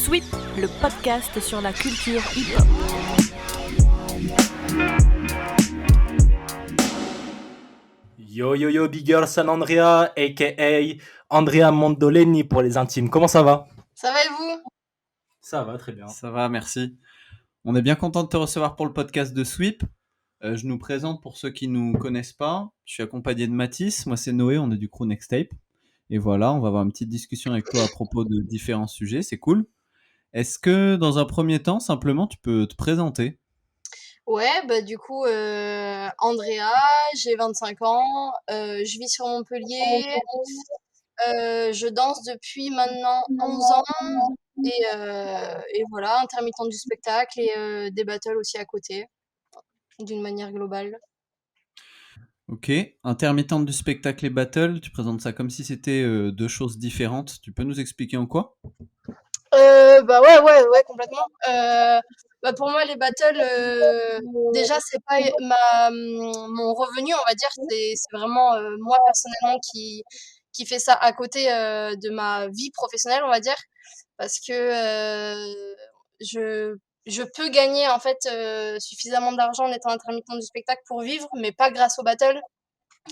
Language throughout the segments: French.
Sweep, le podcast sur la culture hip-hop. Yo yo yo, big girl San Andrea, a.k.a. Andrea Mondoleni pour les intimes. Comment ça va? Ça va et vous? Ça va, très bien. Ça va, merci. On est bien content de te recevoir pour le podcast de Sweep. Je nous présente pour ceux qui ne nous connaissent pas. Je suis accompagné de Mathis. Moi, c'est Noé. On est du crew Nextape. Et voilà, on va avoir une petite discussion avec toi à propos de différents sujets. C'est cool. Est-ce que, dans un premier temps, simplement, tu peux te présenter? Ouais, du coup, Andrea, j'ai 25 ans, je vis sur Montpellier, je danse depuis maintenant 11 ans et voilà, intermittente du spectacle et des battles aussi à côté, d'une manière globale. Ok. Intermittente du spectacle et battle, tu présentes ça comme si c'était deux choses différentes. Tu peux nous expliquer en quoi? Ouais, complètement. Pour moi, les battles, déjà, c'est pas mon revenu, on va dire. C'est vraiment moi personnellement qui fait ça à côté de ma vie professionnelle, on va dire, parce que je je peux gagner en fait suffisamment d'argent en étant intermittent du spectacle pour vivre, mais pas grâce aux battles.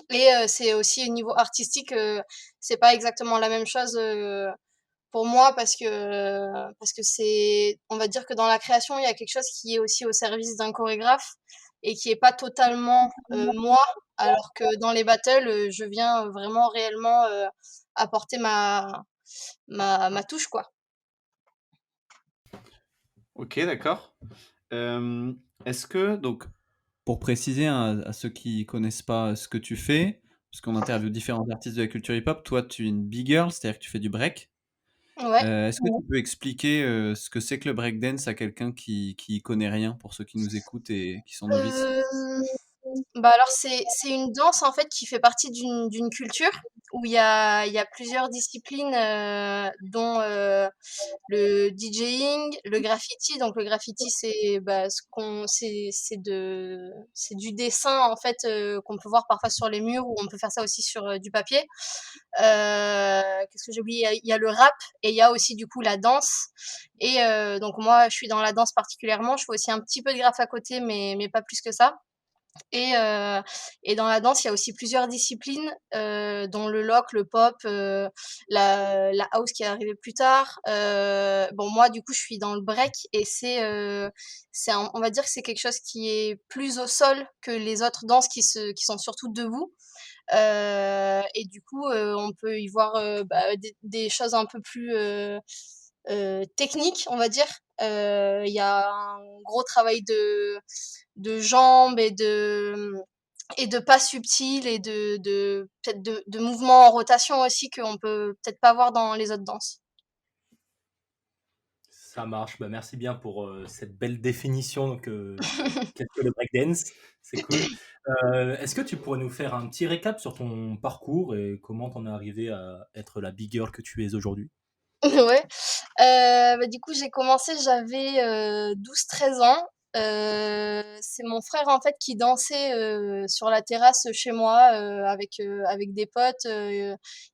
Et c'est aussi au niveau artistique, c'est pas exactement la même chose. Pour moi, parce que c'est, on va dire que dans la création, il y a quelque chose qui est aussi au service d'un chorégraphe et qui est pas totalement moi, alors que dans les battles, je viens vraiment réellement apporter ma touche, quoi. Ok, d'accord. Est-ce que, donc, pour préciser à ceux qui connaissent pas ce que tu fais, parce qu'on interviewe différents artistes de la culture hip-hop, toi tu es une big girl, c'est-à-dire que tu fais du break. Ouais. Est-ce que tu peux expliquer ce que c'est que le breakdance à quelqu'un qui y connaît rien, pour ceux qui nous écoutent et qui sont novices? Euh, alors c'est une danse en fait qui fait partie d'une culture où il y a plusieurs disciplines dont le DJing, le graffiti. Donc le graffiti, c'est ce qu'on c'est du dessin en fait qu'on peut voir parfois sur les murs ou on peut faire ça aussi sur du papier. Qu'est-ce que j'ai oublié? Il y a le rap et il y a aussi du coup la danse. Et donc moi, je suis dans la danse particulièrement. Je fais aussi un petit peu de graphe à côté, mais pas plus que ça. Et, euh, et dans la danse, il y a aussi plusieurs disciplines, dont le lock, le pop, la house qui est arrivée plus tard. Bon, moi, du coup, je suis dans le break et on va dire que c'est quelque chose qui est plus au sol que les autres danses qui sont surtout debout. Et du coup, on peut y voir des choses un peu plus techniques, on va dire. Il y a un gros travail de jambes et de pas subtils et peut-être de mouvements en rotation aussi qu'on peut peut-être pas voir dans les autres danses. Ça marche. Merci bien pour cette belle définition qu'est-ce que le breakdance. C'est cool. Est-ce que tu pourrais nous faire un petit récap sur ton parcours et comment t'en es arrivé à être la big girl que tu es aujourd'hui? Ouais. Du coup, j'ai commencé, j'avais 12-13 ans. C'est mon frère en fait qui dansait sur la terrasse chez moi avec des potes.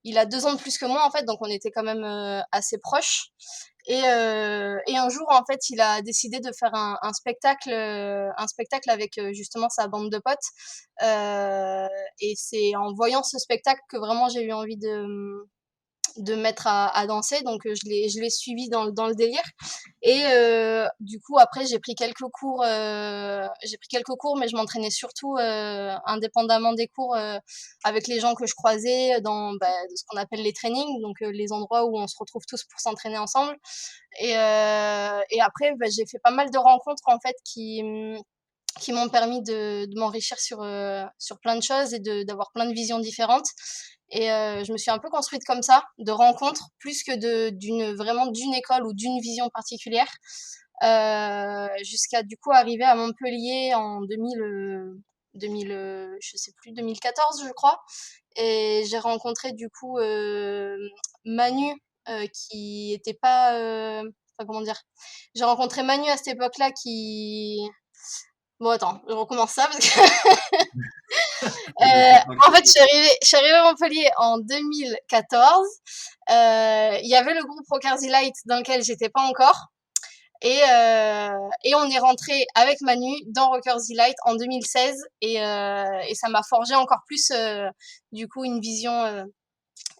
Il a 2 ans de plus que moi en fait, donc on était quand même assez proches. Et un jour en fait, il a décidé de faire un spectacle avec justement sa bande de potes. Et c'est en voyant ce spectacle que vraiment j'ai eu envie de mettre à danser, donc je l'ai suivi dans le délire. Et du coup après j'ai pris quelques cours, mais je m'entraînais surtout indépendamment des cours avec les gens que je croisais dans ce qu'on appelle les trainings, donc les endroits où on se retrouve tous pour s'entraîner ensemble. Et après j'ai fait pas mal de rencontres en fait qui m'ont permis de m'enrichir sur plein de choses et d'avoir plein de visions différentes. Et je me suis un peu construite comme ça, de rencontres, plus que vraiment d'une école ou d'une vision particulière, jusqu'à du coup arriver à Montpellier en 2000, je sais plus, 2014 je crois. Et j'ai rencontré du coup Manu, qui était pas... enfin, comment dire? J'ai rencontré Manu à cette époque-là Bon, attends, je recommence ça parce que Vas-y, en fait, je suis arrivée à Montpellier en 2014. Il y avait le groupe Rockers Delight dans lequel j'étais pas encore. Et on est rentré avec Manu dans Rockers Delight en 2016 et ça m'a forgé encore plus du coup une vision là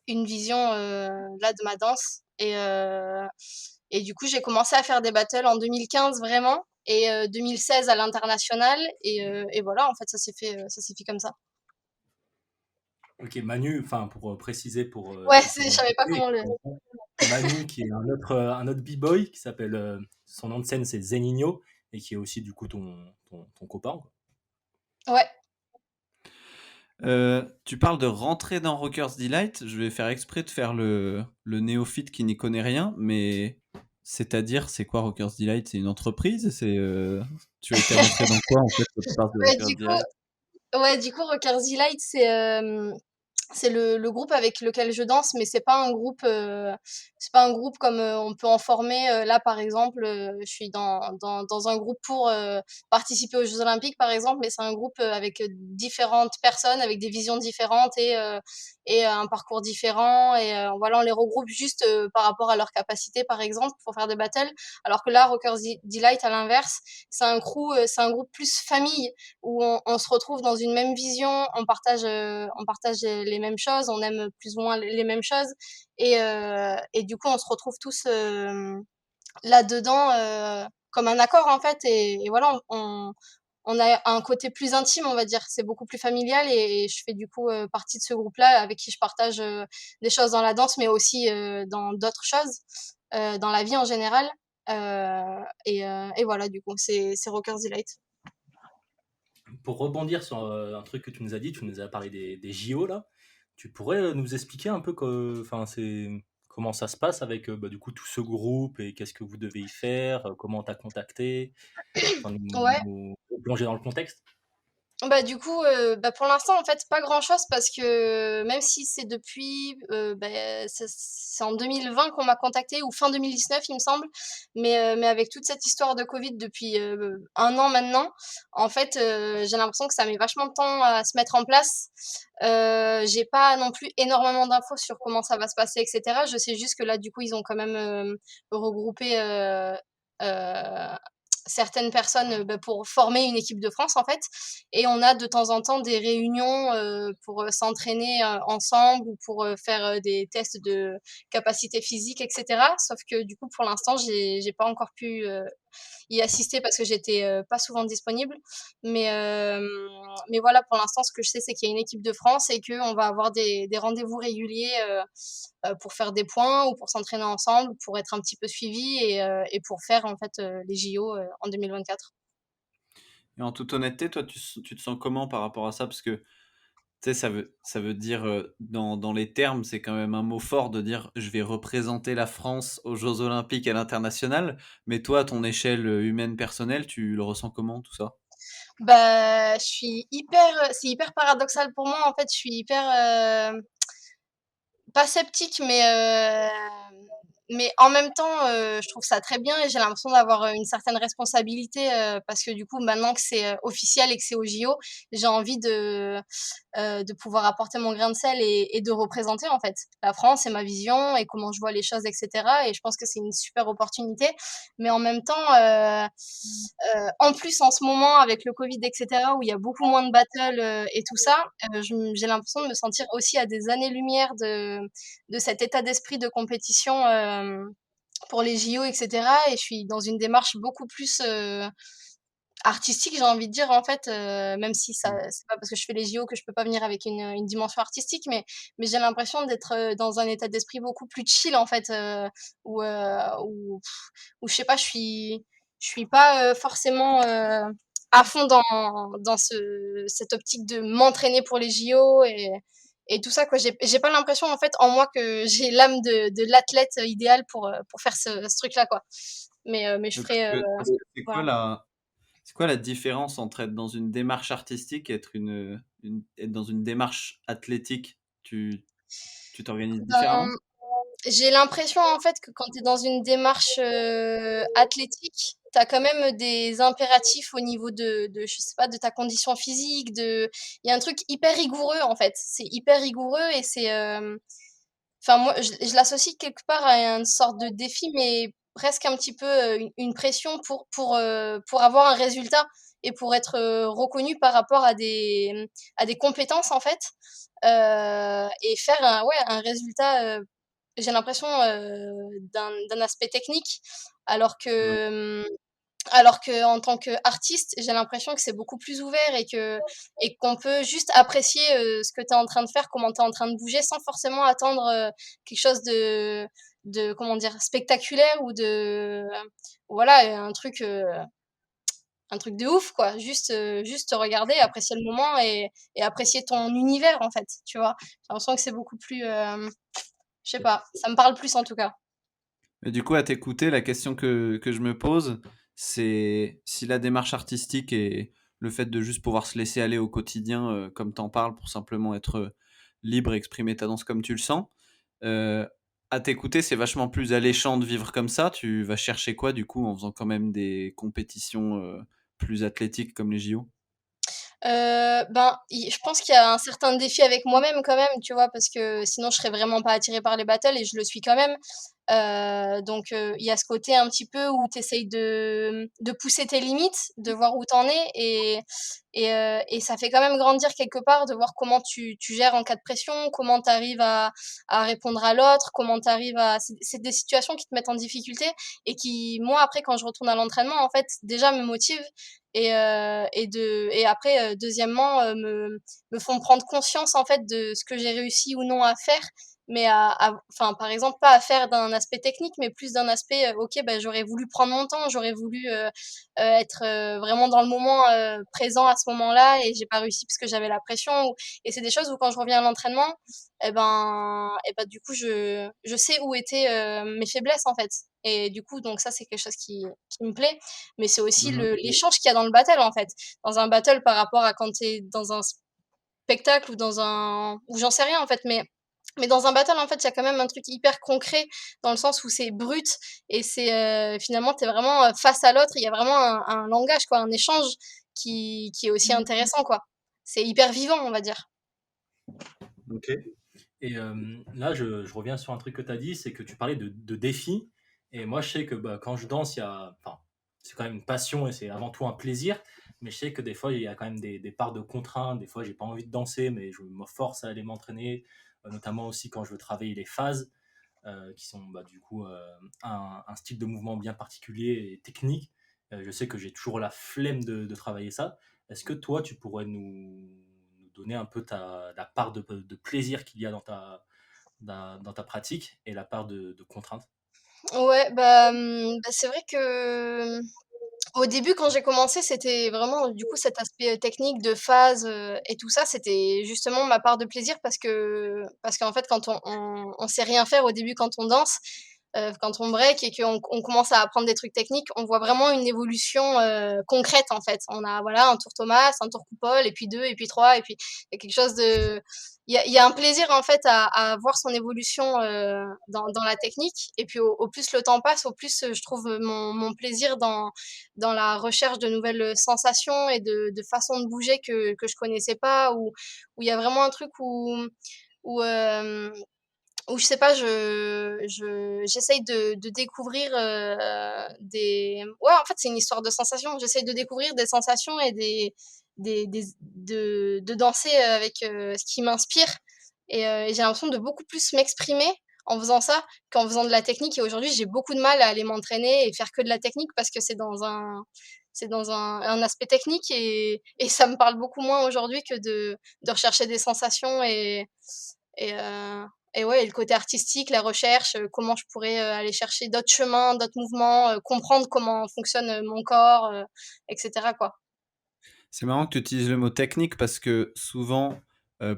de ma danse et du coup j'ai commencé à faire des battles en 2015 vraiment et 2016 à l'international et voilà en fait ça s'est fait comme ça. Ok, Manu, enfin pour préciser pour Ouais, ceux qui je vont savais pas écouter, comment le. Manu qui est un autre b-boy qui s'appelle, son nom de scène c'est Zeninho et qui est aussi du coup ton copain, quoi. Ouais. Tu parles de rentrer dans Rockers Delight. Je vais faire exprès de faire le néophyte qui n'y connaît rien, mais c'est-à-dire, c'est quoi Rockers Delight? C'est une entreprise? Tu as été rentré dans quoi en fait quand tu parles de Ouais, Rockers du coup, Delight? ouais, du coup, Rockers Delight, c'est le groupe avec lequel je danse, mais c'est pas un groupe comme on peut en former. Là, par exemple, je suis dans un groupe pour participer aux Jeux Olympiques, par exemple, mais c'est un groupe avec différentes personnes, avec des visions différentes et un parcours différent. Et voilà, on les regroupe juste par rapport à leur capacité, par exemple, pour faire des battles. Alors que là, Rockers Delight, à l'inverse, c'est un groupe plus famille où on se retrouve dans une même vision, on partage les mêmes choses, on aime plus ou moins les mêmes choses, et du coup, on se retrouve tous là-dedans comme un accord en fait, et voilà, on a un côté plus intime, on va dire, c'est beaucoup plus familial, et je fais du coup partie de ce groupe-là avec qui je partage des choses dans la danse, mais aussi dans d'autres choses, dans la vie en général. Et voilà, du coup, c'est Rockers Delight. Pour rebondir sur un truc que tu nous as dit, tu nous as parlé des JO là. Tu pourrais nous expliquer un peu enfin, comment ça se passe avec bah, du coup tout ce groupe et qu'est-ce que vous devez y faire, comment t'as contacté, enfin, Ouais. nous plonger dans le contexte. Bah, du coup, bah, pour l'instant, en fait, pas grand-chose parce que même si c'est depuis, bah, c'est en 2020 qu'on m'a contactée ou fin 2019, il me semble. Mais avec toute cette histoire de Covid depuis, 1 an maintenant, en fait, j'ai l'impression que ça met vachement de temps à se mettre en place. J'ai pas non plus énormément d'infos sur comment ça va se passer et cetera. Je sais juste que là, du coup, ils ont quand même, regroupé, heu, certaines personnes, bah, pour former une équipe de France, en fait. Et on a de temps en temps des réunions pour s'entraîner ensemble ou pour faire des tests de capacité physique, etc. Sauf que du coup, pour l'instant, j'ai pas encore pu y assister parce que j'étais pas souvent disponible. Mais voilà, pour l'instant, ce que je sais, c'est qu'il y a une équipe de France et qu'on va avoir des rendez-vous réguliers pour faire des points ou pour s'entraîner ensemble, pour être un petit peu suivi et pour faire en fait les JO en 2024. Et en toute honnêteté, toi, tu te sens comment par rapport à ça? Parce que tu sais, ça veut dire, dans les termes, c'est quand même un mot fort de dire je vais représenter la France aux Jeux Olympiques à l'international. Mais toi, à ton échelle humaine personnelle, tu le ressens comment tout ça? Bah, c'est hyper paradoxal pour moi en fait, je suis hyper pas sceptique, mais en même temps, je trouve ça très bien et j'ai l'impression d'avoir, une certaine responsabilité, parce que du coup, maintenant que c'est, officiel et que c'est aux JO, j'ai envie de pouvoir apporter mon grain de sel et de représenter, en fait, la France et ma vision et comment je vois les choses et cetera, et je pense que c'est une super opportunité. Mais en même temps, en plus, en ce moment, avec le Covid et cetera, où il y a beaucoup moins de battles, et tout ça, j'ai l'impression de me sentir aussi à des années-lumière de cet état d'esprit de compétition, pour les JO et cetera, et je suis dans une démarche beaucoup plus, artistique, j'ai envie de dire, en fait, même si ça c'est pas parce que je fais les JO que je peux pas venir avec une dimension artistique, mais j'ai l'impression d'être, dans un état d'esprit beaucoup plus chill, en fait, où je sais pas, je suis pas, forcément, à fond dans cette optique de m'entraîner pour les JO et tout ça, quoi. J'ai pas l'impression, en fait, en moi, que j'ai l'âme de l'athlète idéal pour faire ce truc-là, quoi. Mais je Mais ferai, parce que voilà. c'est quoi la différence entre être dans une démarche artistique et être dans une démarche athlétique? Tu t'organises Ben, différemment? j'ai l'impression, en fait, que quand tu es dans une démarche, athlétique, t'as quand même des impératifs au niveau je sais pas, de ta condition physique, il y a un truc hyper rigoureux, en fait. C'est hyper rigoureux et enfin, moi, je l'associe quelque part à une sorte de défi, mais presque un petit peu une pression pour avoir un résultat et pour être reconnu par rapport à des compétences, en fait, et faire ouais, un résultat, j'ai l'impression, d'un aspect technique, alors Ouais. que, alors que en tant qu'artiste, j'ai l'impression que c'est beaucoup plus ouvert et qu'on peut juste apprécier ce que tu es en train de faire, comment tu es en train de bouger, sans forcément attendre quelque chose de comment dire, spectaculaire ou voilà, un truc de ouf, quoi. Juste regarder, apprécier le moment et apprécier ton univers, en fait, tu vois. J'ai l'impression que c'est beaucoup plus, je sais pas, ça me parle plus en tout cas. Et du coup, à t'écouter, la question que je me pose, c'est si la démarche artistique et le fait de juste pouvoir se laisser aller au quotidien, comme t'en parles, pour simplement être libre et exprimer ta danse comme tu le sens, euh, à t'écouter, c'est vachement plus alléchant de vivre comme ça. Tu vas chercher quoi, du coup, en faisant quand même des compétitions plus athlétiques comme les JO? Ben, je pense qu'il y a un certain défi avec moi-même quand même, tu vois, parce que sinon je serais vraiment pas attirée par les battles et je le suis quand même. Donc il y a ce côté un petit peu où tu essayes de pousser tes limites, de voir où t'en es et ça fait quand même grandir quelque part de voir comment tu gères en cas de pression, comment tu arrives à répondre à l'autre, comment tu arrives à... C'est des situations qui te mettent en difficulté et qui, moi, après, quand je retourne à l'entraînement, en fait, déjà me motivent et après, deuxièmement, me font prendre conscience, en fait, de ce que j'ai réussi ou non à faire mais enfin, par exemple, pas à faire d'un aspect technique, mais plus d'un aspect, ok, bah, j'aurais voulu prendre mon temps, j'aurais voulu être vraiment dans le moment présent à ce moment-là, et j'ai pas réussi parce que j'avais la pression. Et c'est des choses où quand je reviens à l'entraînement, du coup, je sais où étaient mes faiblesses en fait. Et du coup, donc ça, c'est quelque chose qui me plaît, mais c'est aussi Mhm. l'échange qu'il y a dans le battle en fait. Dans un battle par rapport à quand t'es dans un spectacle ou ou j'en sais rien en fait, mais dans un battle, en fait, il y a quand même un truc hyper concret dans le sens où c'est brut et finalement, tu es vraiment face à l'autre. Il y a vraiment un langage, quoi, un échange qui est aussi intéressant, quoi. C'est hyper vivant, on va dire. Ok. Et là, je reviens sur un truc que tu as dit, c'est que tu parlais de défis. Et moi, je sais que bah, quand je danse, enfin, c'est quand même une passion et c'est avant tout un plaisir. Mais je sais que des fois, il y a quand même des parts de contraintes. Des fois, j'ai pas envie de danser, mais je me force à aller m'entraîner, notamment aussi quand je veux travailler les phases, qui sont bah, du coup un style de mouvement bien particulier et technique. Je sais que j'ai toujours la flemme de travailler ça. Est-ce que toi, tu pourrais nous donner un peu la part de plaisir qu'il y a dans ta pratique et la part de contrainte? Ouais, c'est vrai que au début, quand j'ai commencé, c'était vraiment, du coup, cet aspect technique de phase et tout ça, c'était justement ma part de plaisir parce qu'en fait, quand on sait rien faire au début quand on danse, quand on break et qu'on commence à apprendre des trucs techniques, on voit vraiment une évolution concrète en fait. On a voilà un tour Thomas, un tour coupole, et puis deux, et puis trois, et puis il y a quelque chose de... il y a un plaisir en fait à voir son évolution dans la technique. Et puis au plus le temps passe, au plus je trouve mon plaisir dans la recherche de nouvelles sensations et de façons de bouger que je connaissais pas, où il y a vraiment un truc où, euh, où je sais pas, j'essaye de découvrir ouais, en fait, c'est une histoire de sensations. J'essaye de découvrir des sensations et de danser avec ce qui m'inspire. Et j'ai l'impression de beaucoup plus m'exprimer en faisant ça qu'en faisant de la technique. Et aujourd'hui, j'ai beaucoup de mal à aller m'entraîner et faire que de la technique parce que c'est dans un aspect technique et ça me parle beaucoup moins aujourd'hui que de rechercher des sensations et, euh, et ouais, et le côté artistique, la recherche, comment je pourrais aller chercher d'autres chemins, d'autres mouvements, comprendre comment fonctionne mon corps, etc. quoi. C'est marrant que tu utilises le mot technique parce que souvent,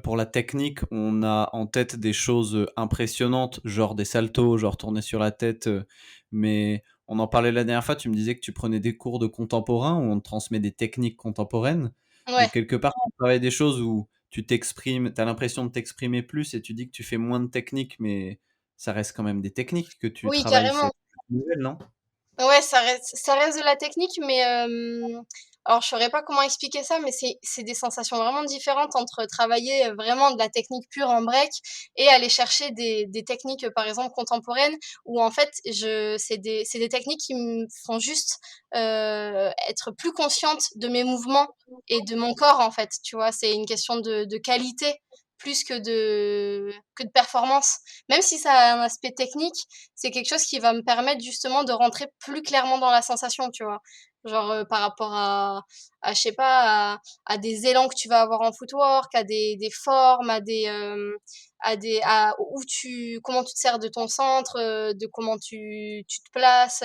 pour la technique, on a en tête des choses impressionnantes, genre des saltos, genre tourner sur la tête. Mais on en parlait la dernière fois, tu me disais que tu prenais des cours de contemporain où on te transmet des techniques contemporaines. Ouais. Donc quelque part, tu travailles des choses où tu t'exprimes, tu as l'impression de t'exprimer plus et tu dis que tu fais moins de techniques, mais ça reste quand même des techniques que tu Oui, travailles. C'est carrément. nouvelle, non? Ouais, ça reste de la technique, mais alors je saurais pas comment expliquer ça, mais c'est des sensations vraiment différentes entre travailler vraiment de la technique pure en break et aller chercher des techniques, par exemple contemporaines, où en fait c'est des techniques qui me font juste être plus consciente de mes mouvements et de mon corps en fait, tu vois. C'est une question de qualité plus que de performance. Même si ça a un aspect technique, c'est quelque chose qui va me permettre justement de rentrer plus clairement dans la sensation, tu vois. Genre par rapport je sais pas, à des élans que tu vas avoir en footwork, à des formes, comment tu te sers de ton centre, de comment tu te places,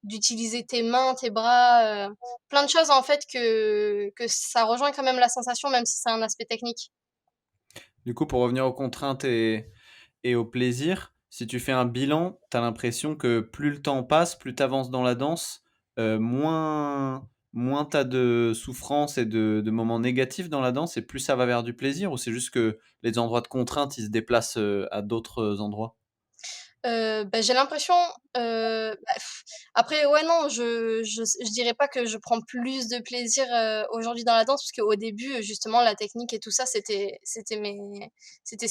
d'utiliser tes mains, tes bras, plein de choses en fait que ça rejoint quand même la sensation, même si c'est un aspect technique. Du coup, pour revenir aux contraintes et au plaisir, si tu fais un bilan, tu as l'impression que plus le temps passe, plus tu avances dans la danse, moins tu as de souffrance et de moments négatifs dans la danse et plus ça va vers du plaisir, ou c'est juste que les endroits de contrainte, ils se déplacent à d'autres endroits? Bah, j'ai l'impression, après ouais, non, je dirais pas que je prends plus de plaisir, aujourd'hui dans la danse, parce qu'au début, justement la technique et tout ça, c'était ce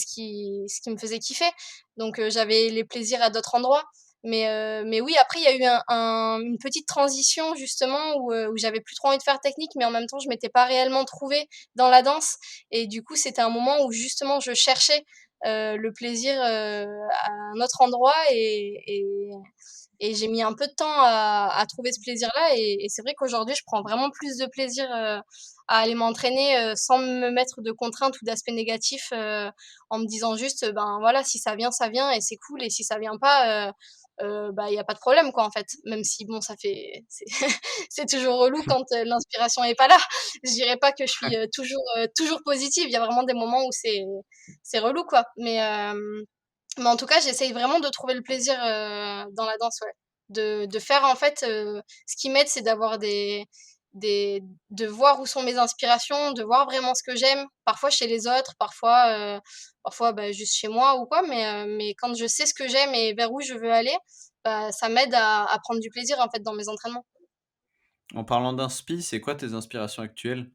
qui me faisait kiffer. Donc j'avais les plaisirs à d'autres endroits. Mais oui, après il y a eu une petite transition justement où j'avais plus trop envie de faire technique, mais en même temps je m'étais pas réellement trouvée dans la danse, et du coup c'était un moment où justement je cherchais le plaisir à un autre endroit, et j'ai mis un peu de temps à trouver ce plaisir-là, et c'est vrai qu'aujourd'hui je prends vraiment plus de plaisir à aller m'entraîner sans me mettre de contraintes ou d'aspects négatifs, en me disant juste ben voilà, si ça vient et c'est cool, et si ça vient pas, bah il y a pas de problème quoi en fait. Même si bon, ça fait c'est toujours relou quand l'inspiration est pas là. Je dirais pas que je suis toujours positive. Il y a vraiment des moments où c'est relou quoi. Mais en tout cas, j'essaye vraiment de trouver le plaisir dans la danse, ouais. De faire en fait, ce qui m'aide, c'est d'avoir de voir où sont mes inspirations, de voir vraiment ce que j'aime. Parfois chez les autres, parfois bah, juste chez moi ou quoi. Mais quand je sais ce que j'aime et vers où je veux aller, bah, ça m'aide à prendre du plaisir en fait dans mes entraînements. En parlant d'inspi, c'est quoi tes inspirations actuelles?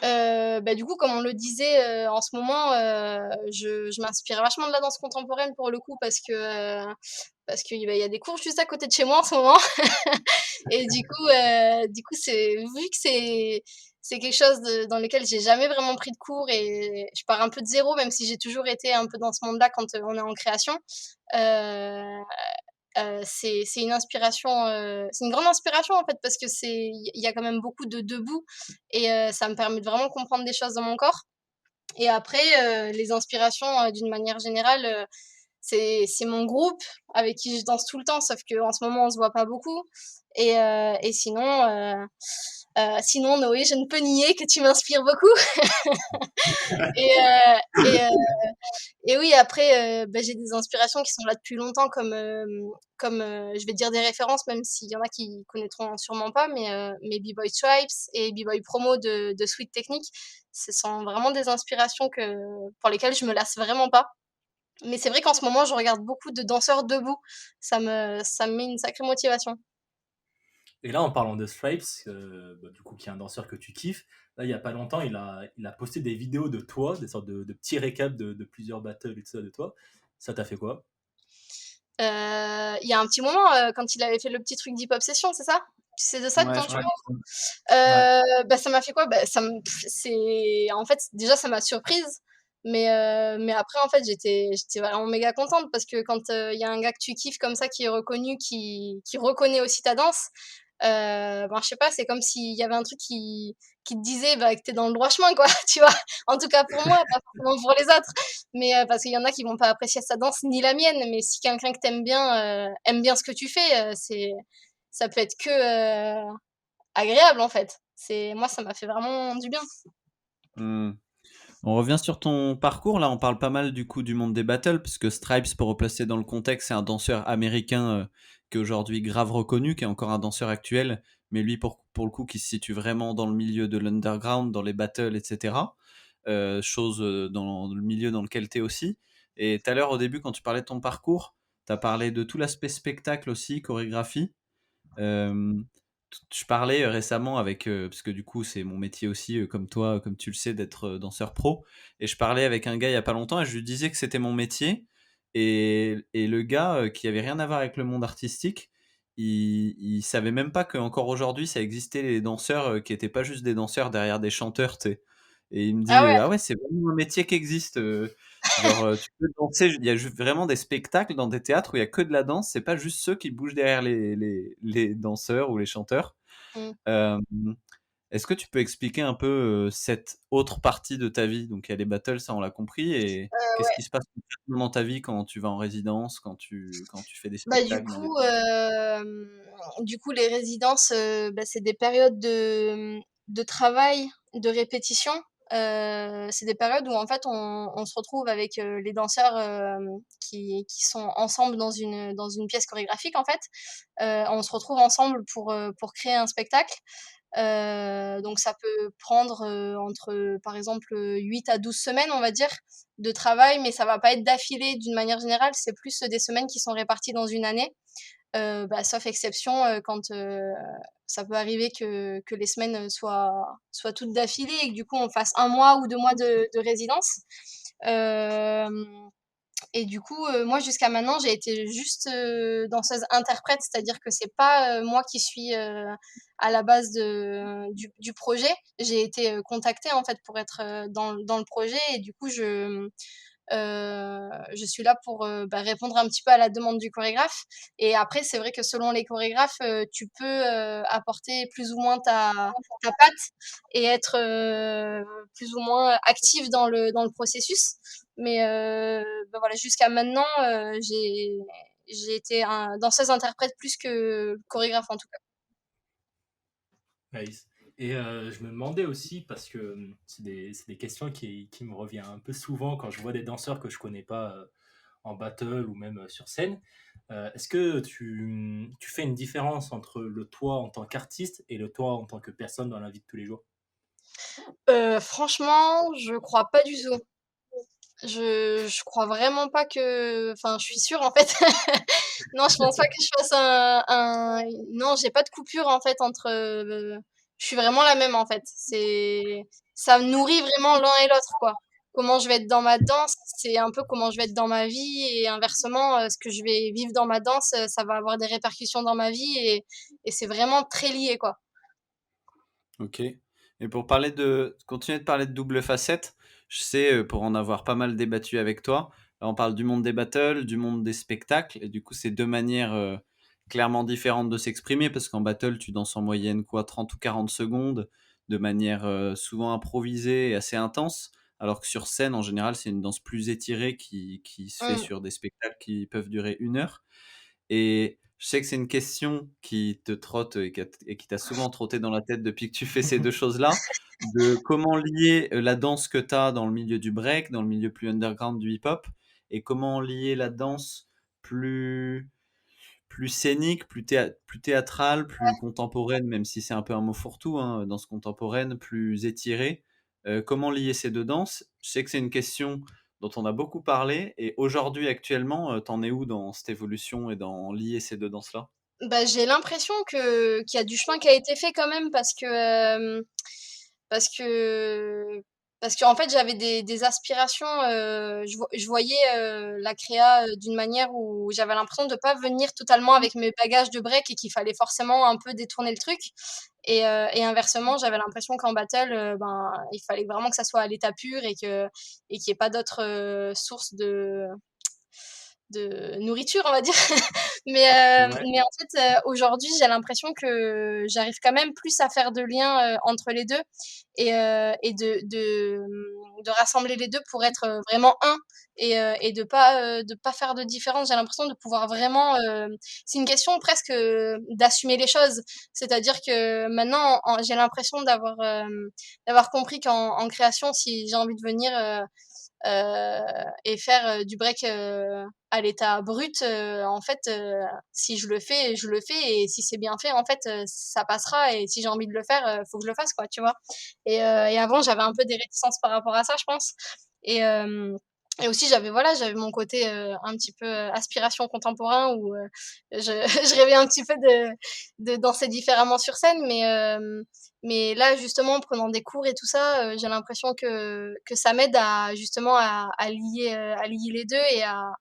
Bah, du coup, comme on le disait, en ce moment, je m'inspire vachement de la danse contemporaine pour le coup, bah, il y a des cours juste à côté de chez moi en ce moment. Et du coup, vu que c'est quelque chose dans lequel j'ai jamais vraiment pris de cours, et je pars un peu de zéro, même si j'ai toujours été un peu dans ce monde-là quand on est en création. Euh, c'est une inspiration, c'est une grande inspiration en fait, parce que il y a quand même beaucoup de debout, et ça me permet de vraiment comprendre des choses dans mon corps. Et après, les inspirations, d'une manière générale, c'est mon groupe avec qui je danse tout le temps, sauf qu'en ce moment on se voit pas beaucoup. Et sinon Noé, je ne peux nier que tu m'inspires beaucoup. Et, euh, et, euh, et oui, après, bah, j'ai des inspirations qui sont là depuis longtemps, comme je vais dire des références, même s'il y en a qui connaîtront sûrement pas, mais B-Boy Stripes et B-Boy Promo de Sweet Technique, ce sont vraiment des inspirations pour lesquelles je me lasse vraiment pas. Mais c'est vrai qu'en ce moment, je regarde beaucoup de danseurs debout. Ça me met une sacrée motivation. Et là, en parlant de Stripes, bah, du coup, qui est un danseur que tu kiffes, là, il y a pas longtemps, il a posté des vidéos de toi, des sortes de petits récaps de plusieurs battles et tout ça de toi. Ça t'a fait quoi? Il y a un petit moment, quand il avait fait le petit truc d'Hip Hop Session, c'est ça? C'est de ça Ouais, dont je tu crois que parles? ouais. Bah, ça m'a fait quoi? Bah, c'est en fait, déjà, ça m'a surprise, mais après, en fait, j'étais vraiment méga contente, parce que quand il y a un gars que tu kiffes comme ça, qui est reconnu, qui reconnaît aussi ta danse, ben, je sais pas, c'est comme s'il y avait un truc qui te disait bah, que t'es dans le droit chemin, quoi, tu vois? En tout cas pour moi, pas forcément pour les autres. Mais parce qu'il y en a qui vont pas apprécier sa danse ni la mienne, mais si quelqu'un que t'aimes bien aime bien ce que tu fais, ça peut être que agréable en fait. Moi, ça m'a fait vraiment du bien. Hmm. On revient sur ton parcours, là on parle pas mal du coup du monde des battles, puisque Stripes, pour replacer dans le contexte, c'est un danseur américain qui est aujourd'hui grave reconnu, qui est encore un danseur actuel, mais lui pour le coup qui se situe vraiment dans le milieu de l'underground, dans les battles, etc. Chose dans le milieu dans lequel tu es aussi. Et tout à l'heure au début quand tu parlais de ton parcours, tu as parlé de tout l'aspect spectacle aussi, chorégraphie. Je parlais récemment avec, parce que du coup c'est mon métier aussi, comme toi, comme tu le sais, d'être danseur pro. Et je parlais avec un gars il y a pas longtemps et je lui disais que c'était mon métier. Et le gars, qui avait rien à voir avec le monde artistique, il savait même pas qu'encore aujourd'hui ça existait les danseurs, qui étaient pas juste des danseurs derrière des chanteurs, tu sais. Et il me Ah dit, ouais. ah ouais, c'est vraiment un métier qui existe. Genre, tu peux danser, il y a vraiment des spectacles dans des théâtres où il y a que de la danse, c'est pas juste ceux qui bougent derrière les danseurs ou les chanteurs. Mm. Euh, Est-ce que tu peux expliquer un peu cette autre partie de ta vie? Donc il y a les battles, ça on l'a compris, et qu'est-ce Ouais. qui se passe concrètement dans ta vie quand tu vas en résidence, quand tu fais des Bah, spectacles dans les... du coup, les résidences, bah, c'est des périodes de travail, de répétition. C'est des périodes où en fait on se retrouve avec les danseurs qui sont ensemble dans une pièce chorégraphique en fait. On se retrouve ensemble pour créer un spectacle. Donc ça peut prendre entre, par exemple, 8 à 12 semaines, on va dire, de travail, mais ça va pas être d'affilée d'une manière générale, c'est plus des semaines qui sont réparties dans une année. Bah, sauf exception, quand ça peut arriver que les semaines soient toutes d'affilée et que du coup on fasse un mois ou 2 mois de résidence. Euh, et du coup, moi jusqu'à maintenant, j'ai été juste danseuse interprète, c'est-à-dire que c'est pas moi qui suis à la base du projet. J'ai été contactée en fait pour être dans le projet et du coup, je suis là pour bah, répondre un petit peu à la demande du chorégraphe. Et après, c'est vrai que selon les chorégraphes, tu peux apporter plus ou moins ta patte et être plus ou moins active dans le processus. Mais bah, voilà, jusqu'à maintenant, j'ai été danseuse interprète plus que chorégraphe en tout cas. Nice. Et je me demandais aussi, parce que c'est des questions qui me reviennent un peu souvent quand je vois des danseurs que je connais pas en battle ou même sur scène. Est-ce que tu fais une différence entre le toi en tant qu'artiste et le toi en tant que personne dans la vie de tous les jours? Franchement, je crois pas du tout. Je crois vraiment pas que, enfin, je suis sûre en fait. Non, je pense pas que je fasse non, j'ai pas de coupure en fait entre. Je suis vraiment la même en fait. Ça me nourrit vraiment l'un et l'autre quoi. Comment je vais être dans ma danse, c'est un peu comment je vais être dans ma vie et inversement, ce que je vais vivre dans ma danse, ça va avoir des répercussions dans ma vie et c'est vraiment très lié quoi. Ok. Et pour continuer de parler de double facette, je sais, pour en avoir pas mal débattu avec toi, là, on parle du monde des battles, du monde des spectacles, et du coup, c'est deux manières clairement différentes de s'exprimer, parce qu'en battle, tu danses en moyenne, quoi, 30 ou 40 secondes, de manière souvent improvisée et assez intense, alors que sur scène, en général, c'est une danse plus étirée qui se fait Mmh. sur des spectacles qui peuvent durer 1 heure. Et je sais que c'est une question qui te trotte et qui t'a souvent trotté dans la tête depuis que tu fais ces deux choses-là, de comment lier la danse que tu as dans le milieu du break, dans le milieu plus underground du hip-hop, et comment lier la danse plus, plus scénique, plus théâtrale, plus contemporaine, même si c'est un peu un mot fourre-tout, hein, danse contemporaine, plus étirée. Comment lier ces deux danses? Je sais que c'est une question dont on a beaucoup parlé, et aujourd'hui, actuellement, t'en es où dans cette évolution et dans lier ces deux danses-là? Bah, j'ai l'impression qu'il y a du chemin qui a été fait quand même parce que parce qu'en fait, j'avais des aspirations, je voyais, la créa, d'une manière où j'avais l'impression de pas venir totalement avec mes bagages de break et qu'il fallait forcément un peu détourner le truc et inversement, j'avais l'impression qu'en battle, ben, il fallait vraiment que ça soit à l'état pur et qu'il y ait pas d'autres, sources de nourriture, on va dire. Ouais. Mais en fait, aujourd'hui, j'ai l'impression que j'arrive quand même plus à faire de lien entre les deux et de rassembler les deux pour être vraiment un et de pas faire de différence. J'ai l'impression de pouvoir vraiment. C'est une question presque d'assumer les choses. C'est-à-dire que maintenant, j'ai l'impression d'avoir compris en création, si j'ai envie de venir et faire du break à l'état brut, en fait, si je le fais et si c'est bien fait, en fait, ça passera et si j'ai envie de le faire, faut que je le fasse, quoi, tu vois? Et avant, j'avais un peu des réticences par rapport à ça, je pense. Et, Et aussi, j'avais mon côté un petit peu aspiration contemporain où je, je rêvais un petit peu de danser différemment sur scène. Mais là, justement, en prenant des cours et tout ça, j'ai l'impression que ça m'aide à justement à lier les deux et à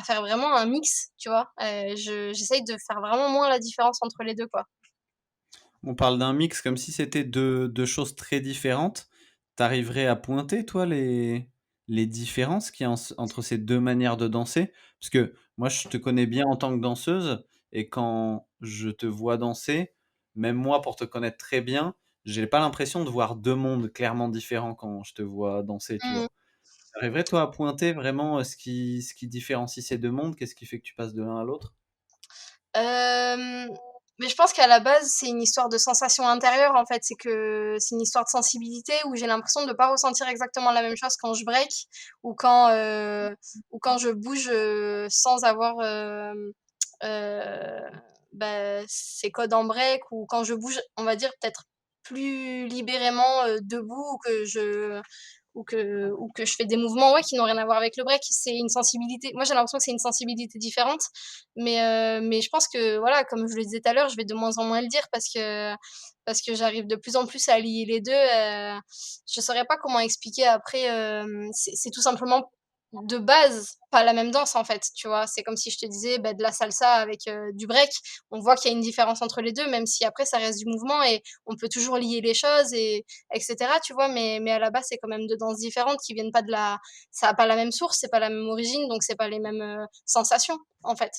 faire vraiment un mix, tu vois. J'essaye de faire vraiment moins la différence entre les deux, quoi. On parle d'un mix comme si c'était deux choses très différentes. T'arriverais à pointer, toi, les différences qu'il y a entre ces deux manières de danser? Parce que moi, je te connais bien en tant que danseuse, et quand je te vois danser, même moi, pour te connaître très bien, j'ai pas l'impression de voir deux mondes clairement différents quand je te vois danser, tu vois. T'arriverais, toi, à pointer vraiment ce qui différencie ces deux mondes? Qu'est-ce qui fait que tu passes de l'un à l'autre? Hem, mais je pense qu'à la base, c'est une histoire de sensation intérieure, en fait. C'est une histoire de sensibilité où j'ai l'impression de pas ressentir exactement la même chose quand je break ou ou quand je bouge, sans avoir, heu, ces codes en break ou quand je bouge, on va dire, peut-être plus libérément, debout ou que je fais des mouvements, ouais, qui n'ont rien à voir avec le break. C'est une sensibilité moi, j'ai l'impression que c'est une sensibilité différente, mais je pense que, voilà, comme je le disais tout à l'heure, je vais de moins en moins le dire parce que j'arrive de plus en plus à lier les 2. Je saurais pas comment expliquer après, c'est tout simplement de base pas la même danse, en fait, tu vois? C'est comme si je te disais, bah, de la salsa avec, du break. On voit qu'il y a une différence entre les 2, même si après ça reste du mouvement et on peut toujours lier les choses et cetera, tu vois? Mais à la base, c'est quand même 2 danses différentes qui viennent pas de la ça a pas la même source, c'est pas la même origine, donc c'est pas les mêmes, sensations, en fait.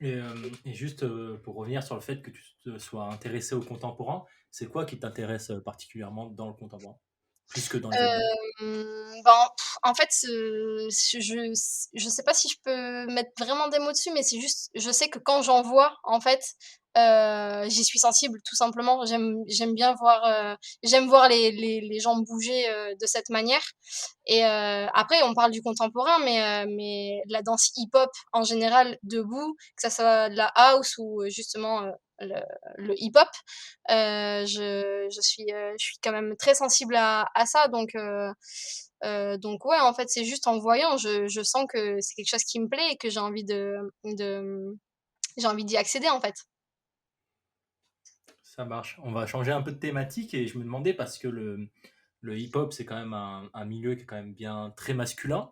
Et juste pour revenir sur le fait que tu te sois intéressé au contemporain, c'est quoi qui t'intéresse particulièrement dans le contemporain, plus que dans les autres genres? En fait, je sais pas si je peux mettre vraiment des mots dessus, mais c'est juste, je sais que quand j'en vois, en fait, j'y suis sensible, tout simplement. J'aime voir les gens bouger, de cette manière et après on parle du contemporain, mais de la danse hip-hop en général debout, que ça soit de la house ou justement, le le hip-hop, je suis quand même très sensible à ça donc ouais, en fait, c'est juste en voyant, je sens que c'est quelque chose qui me plaît et que j'ai envie d'y accéder, en fait. Ça marche. On va changer un peu de thématique et je me demandais parce que le hip-hop, c'est quand même un milieu qui est quand même bien très masculin.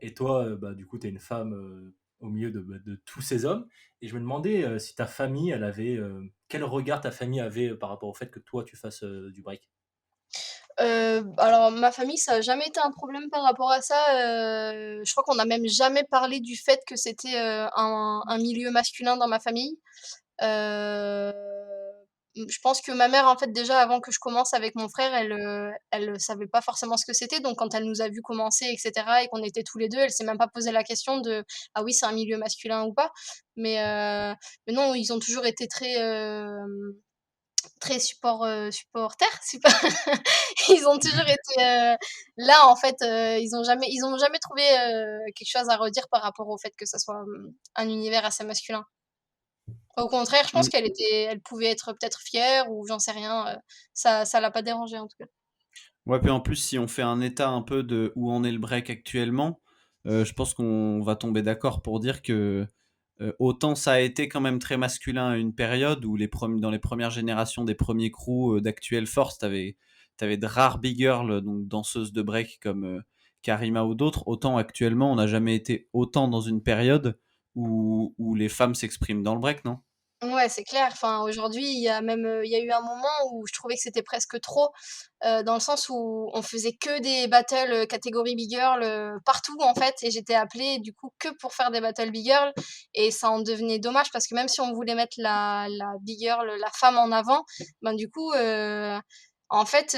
Et toi, bah, du coup, tu es une femme au milieu de tous ces hommes. Et je me demandais si ta famille, elle avait, quel regard ta famille avait par rapport au fait que toi, tu fasses du break. Alors ma famille, ça a jamais été un problème par rapport à ça, je crois qu'on n'a même jamais parlé du fait que c'était, un milieu masculin dans ma famille. Heu, je pense que ma mère, en fait, déjà avant que je commence avec mon frère, elle savait pas forcément ce que c'était, donc quand elle nous a vus commencer et cetera et qu'on était tous les 2, elle s'est même pas posé la question de: «Ah oui, c'est un milieu masculin ou pas?» mais heu, mais non, ils ont toujours été très supporters, ils ont toujours été, là, en fait, ils ont jamais trouvé, quelque chose à redire par rapport au fait que ça soit, un univers assez masculin. Au contraire, je pense elle pouvait être peut-être fière ou j'en sais rien, ça l'a pas dérangée en tout cas. Ouais, puis en plus, si on fait un état un peu de où en est le break actuellement, je pense qu'on va tomber d'accord pour dire que, autant ça a été quand même très masculin à une période où dans les premières générations des premiers crews, d'Actuelle Force, t'avais de rares big girls, donc danseuses de break comme, Karima ou d'autres. Autant actuellement, on n'a jamais été autant dans une période où les femmes s'expriment dans le break, non? Ouais, c'est clair. Enfin, aujourd'hui, il y a eu un moment où je trouvais que c'était presque trop, dans le sens où on faisait que des battles, catégorie big girl, partout en fait et j'étais appelée du coup que pour faire des battles big girl et ça en devenait dommage parce que même si on voulait mettre la big girl, la femme en avant, ben, du coup, en fait,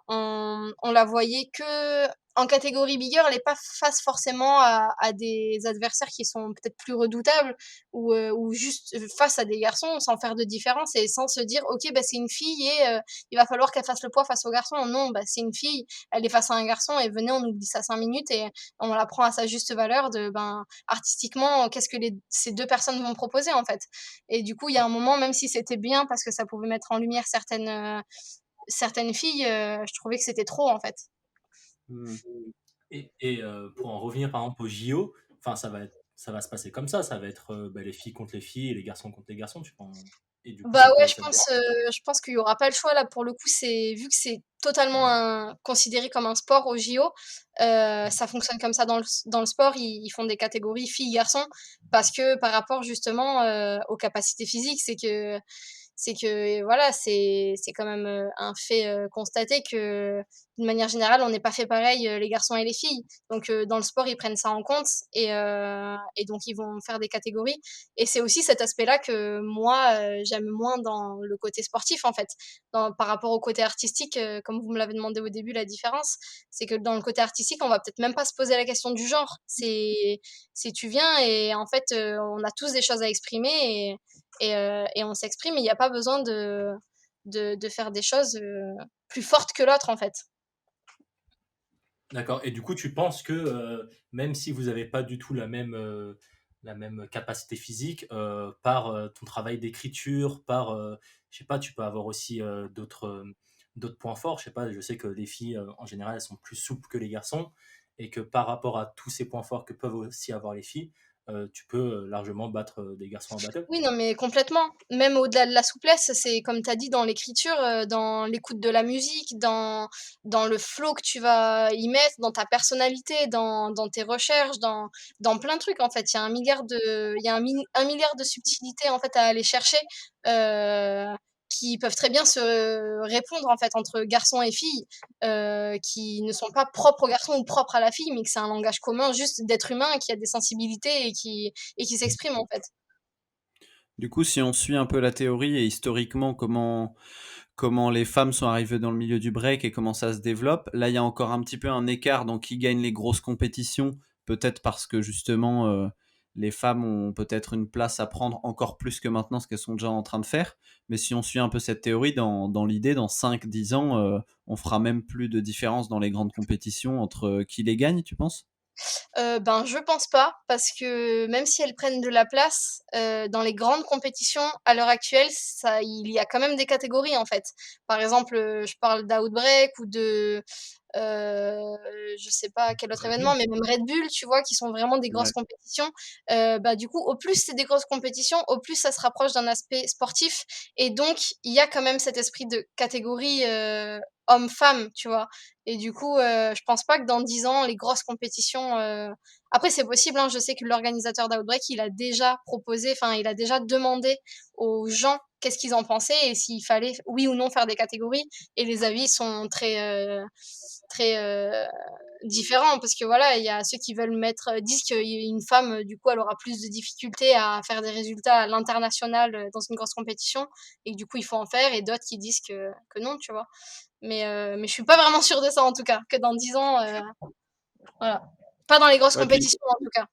on la voyait que en catégorie big girl et pas face forcément à des adversaires qui sont peut-être plus redoutables ou juste face à des garçons sans faire de différence et sans se dire ok bah c'est une fille et il va falloir qu'elle fasse le poids face au garçon. Non, bah c'est une fille, elle est face à un garçon et venez on oublie ça 5 minutes et on la prend à sa juste valeur de ben artistiquement qu'est-ce que ces deux personnes vont proposer en fait. Et du coup il y a un moment même si c'était bien parce que ça pouvait mettre en lumière certaines filles, je trouvais que c'était trop en fait. Mmh. Pour en revenir par exemple au JO, enfin ça va se passer comme ça va être les filles contre les filles et les garçons contre les garçons, tu penses? Et du coup, Bah ouais, ça te dérange? je pense qu'il y aura pas le choix là pour le coup. C'est vu que c'est totalement considéré comme un sport au JO, ça fonctionne comme ça dans le sport. Ils font des catégories filles garçons parce que par rapport justement aux capacités physiques, c'est que voilà, c'est quand même un fait constaté que d'une manière générale, on n'est pas fait pareil les garçons et les filles. Donc dans le sport, ils prennent ça en compte et donc ils vont faire des catégories. Et c'est aussi cet aspect-là que moi j'aime moins dans le côté sportif en fait. Par rapport au côté artistique, comme vous me l'avez demandé au début, la différence, c'est que dans le côté artistique, on va peut-être même pas se poser la question du genre. C'est tu viens et en fait, on a tous des choses à exprimer et on s'exprime. Il n'y a pas besoin de faire des choses plus fortes que l'autre en fait. D'accord. Et du coup, tu penses que même si vous n'avez pas du tout la même capacité physique, par ton travail d'écriture, par, je sais pas, tu peux avoir aussi d'autres points forts. Je sais pas, je sais que les filles, en général, elles sont plus souples que les garçons, et que par rapport à tous ces points forts que peuvent aussi avoir les filles, tu peux largement battre des garçons en battle. Oui, non, mais complètement. Même au-delà de la souplesse, c'est comme tu as dit dans l'écriture, dans l'écoute de la musique, dans le flow que tu vas y mettre, dans ta personnalité, dans tes recherches, dans plein de trucs en fait. Il y a un milliard de subtilités en fait à aller chercher euh, qui peuvent très bien se répondre en fait entre garçons et filles, qui ne sont pas propres aux garçons ou propres à la fille, mais que c'est un langage commun juste d'être humain qui a des sensibilités et qui s'exprime en fait. Du coup, si on suit un peu la théorie et historiquement comment les femmes sont arrivées dans le milieu du break et comment ça se développe, là, il y a encore un petit peu un écart dans qui gagne les grosses compétitions, peut-être parce que justement, les femmes ont peut-être une place à prendre encore plus que maintenant, ce qu'elles sont déjà en train de faire. Mais si on suit un peu cette théorie, dans l'idée, dans 5-10 ans, on fera même plus de différence dans les grandes compétitions entre qui les gagne, tu penses? Ben, je pense pas, parce que même si elles prennent de la place, dans les grandes compétitions, à l'heure actuelle, il y a quand même des catégories, en fait. Par exemple, je parle d'Outbreak ou heu, je sais pas quel autre Red événement, Bull? mais même Red Bull, tu vois? Qui sont vraiment des grosses Ouais. compétitions. Bah, du coup, au plus c'est des grosses compétitions, au plus ça se rapproche d'un aspect sportif et donc il y a quand même cet esprit de catégorie, homme-femme, tu vois? Et du coup, je pense pas que dans 10 ans, les grosses compétitions, après c'est possible, hein, je sais que l'organisateur d'Outbreak, il a déjà proposé, enfin, il a déjà demandé aux gens qu'est-ce qu'ils en pensaient et s'il fallait, oui ou non, faire des catégories et les avis sont très, différents parce que voilà, il y a ceux qui veulent disent qu'une femme, du coup, elle aura plus de difficultés à faire des résultats à l'international, dans une grosse compétition et que du coup, il faut en faire et d'autres qui disent que non, tu vois? Mais je suis pas vraiment sûre de ça en tout cas, que dans 10 ans, voilà. Pas dans les grosses Ouais, puis compétitions en tout cas.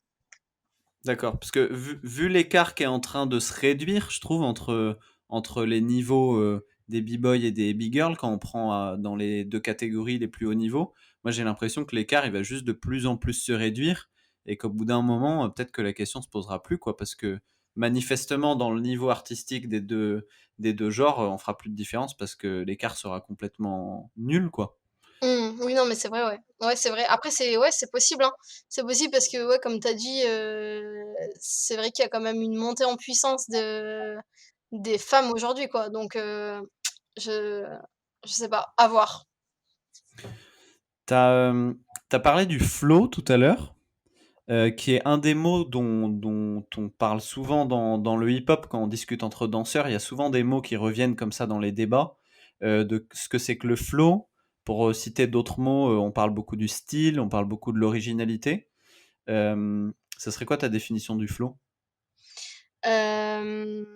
d'accord, parce que vu l'écart qui est en train de se réduire, je trouve, entre les niveaux des b-boys et des b-girls, quand on prend dans les deux catégories les plus hauts niveaux, moi j'ai l'impression que l'écart il va juste de plus en plus se réduire et qu'au bout d'un moment, peut-être que la question se posera plus, quoi, parce que manifestement, dans le niveau artistique des deux genres, on fera plus de différence parce que l'écart sera complètement nul, quoi. Oui, non, mais c'est vrai, ouais. Ouais, c'est vrai. Après, c'est possible, hein. C'est possible parce que, ouais, comme tu as dit, c'est vrai qu'il y a quand même une montée en puissance des femmes aujourd'hui, quoi. Donc, je je sais pas, à voir. T'as as parlé du flow tout à l'heure. Qui est un des mots dont on parle souvent dans le hip-hop quand on discute entre danseurs. Il y a souvent des mots qui reviennent comme ça dans les débats, de ce que c'est que le flow. Pour citer d'autres mots, on parle beaucoup du style, on parle beaucoup de l'originalité. Ça serait quoi ta définition du flow? Hem,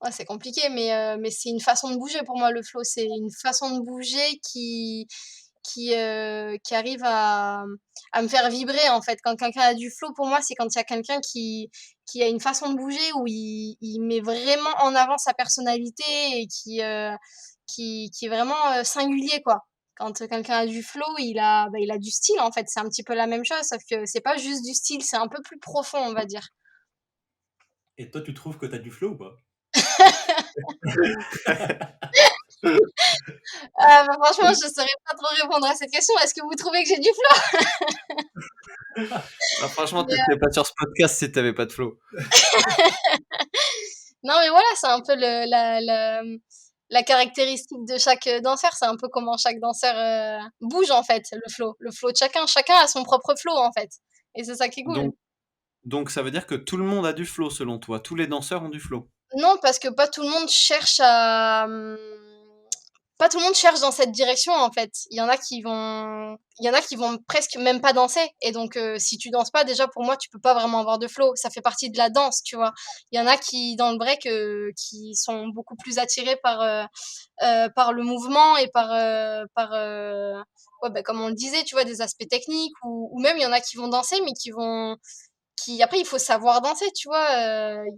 ouais, c'est compliqué, mais c'est une façon de bouger pour moi, le flow. C'est une façon de bouger qui arrive à me faire vibrer, en fait. Quand quelqu'un a du flow, pour moi, c'est quand il y a quelqu'un qui a une façon de bouger où il met vraiment en avant sa personnalité et qui est vraiment, singulier, quoi. Quand quelqu'un a du flow, il a du style, en fait. C'est un petit peu la même chose, sauf que c'est pas juste du style, c'est un peu plus profond, on va dire. Et toi, tu trouves que tu as du flow ou pas? Franchement, je saurais pas trop répondre à cette question. Est-ce que vous trouvez que j'ai du flow? Franchement, Mais, t'étais pas sur ce podcast si t'avais pas de flow. non, mais voilà, c'est un peu la caractéristique de chaque danseur. C'est un peu comment chaque danseur bouge, en fait, le flow. Le flow de chacun. Chacun a son propre flow, en fait. Et c'est ça qui est cool. Donc ça veut dire que tout le monde a du flow selon toi. Tous les danseurs ont du flow. Non, parce que pas tout le monde cherche à, pas tout le monde cherche dans cette direction, en fait. Il y en a qui vont presque même pas danser. Et donc, si tu danses pas, déjà, pour moi, tu peux pas vraiment avoir de flow. Ça fait partie de la danse, tu vois. Il y en a qui, dans le break, qui sont beaucoup plus attirés par le mouvement et ouais, bah, comme on le disait, tu vois, des aspects techniques ou même il y en a qui vont danser, mais après, il faut savoir danser, tu vois.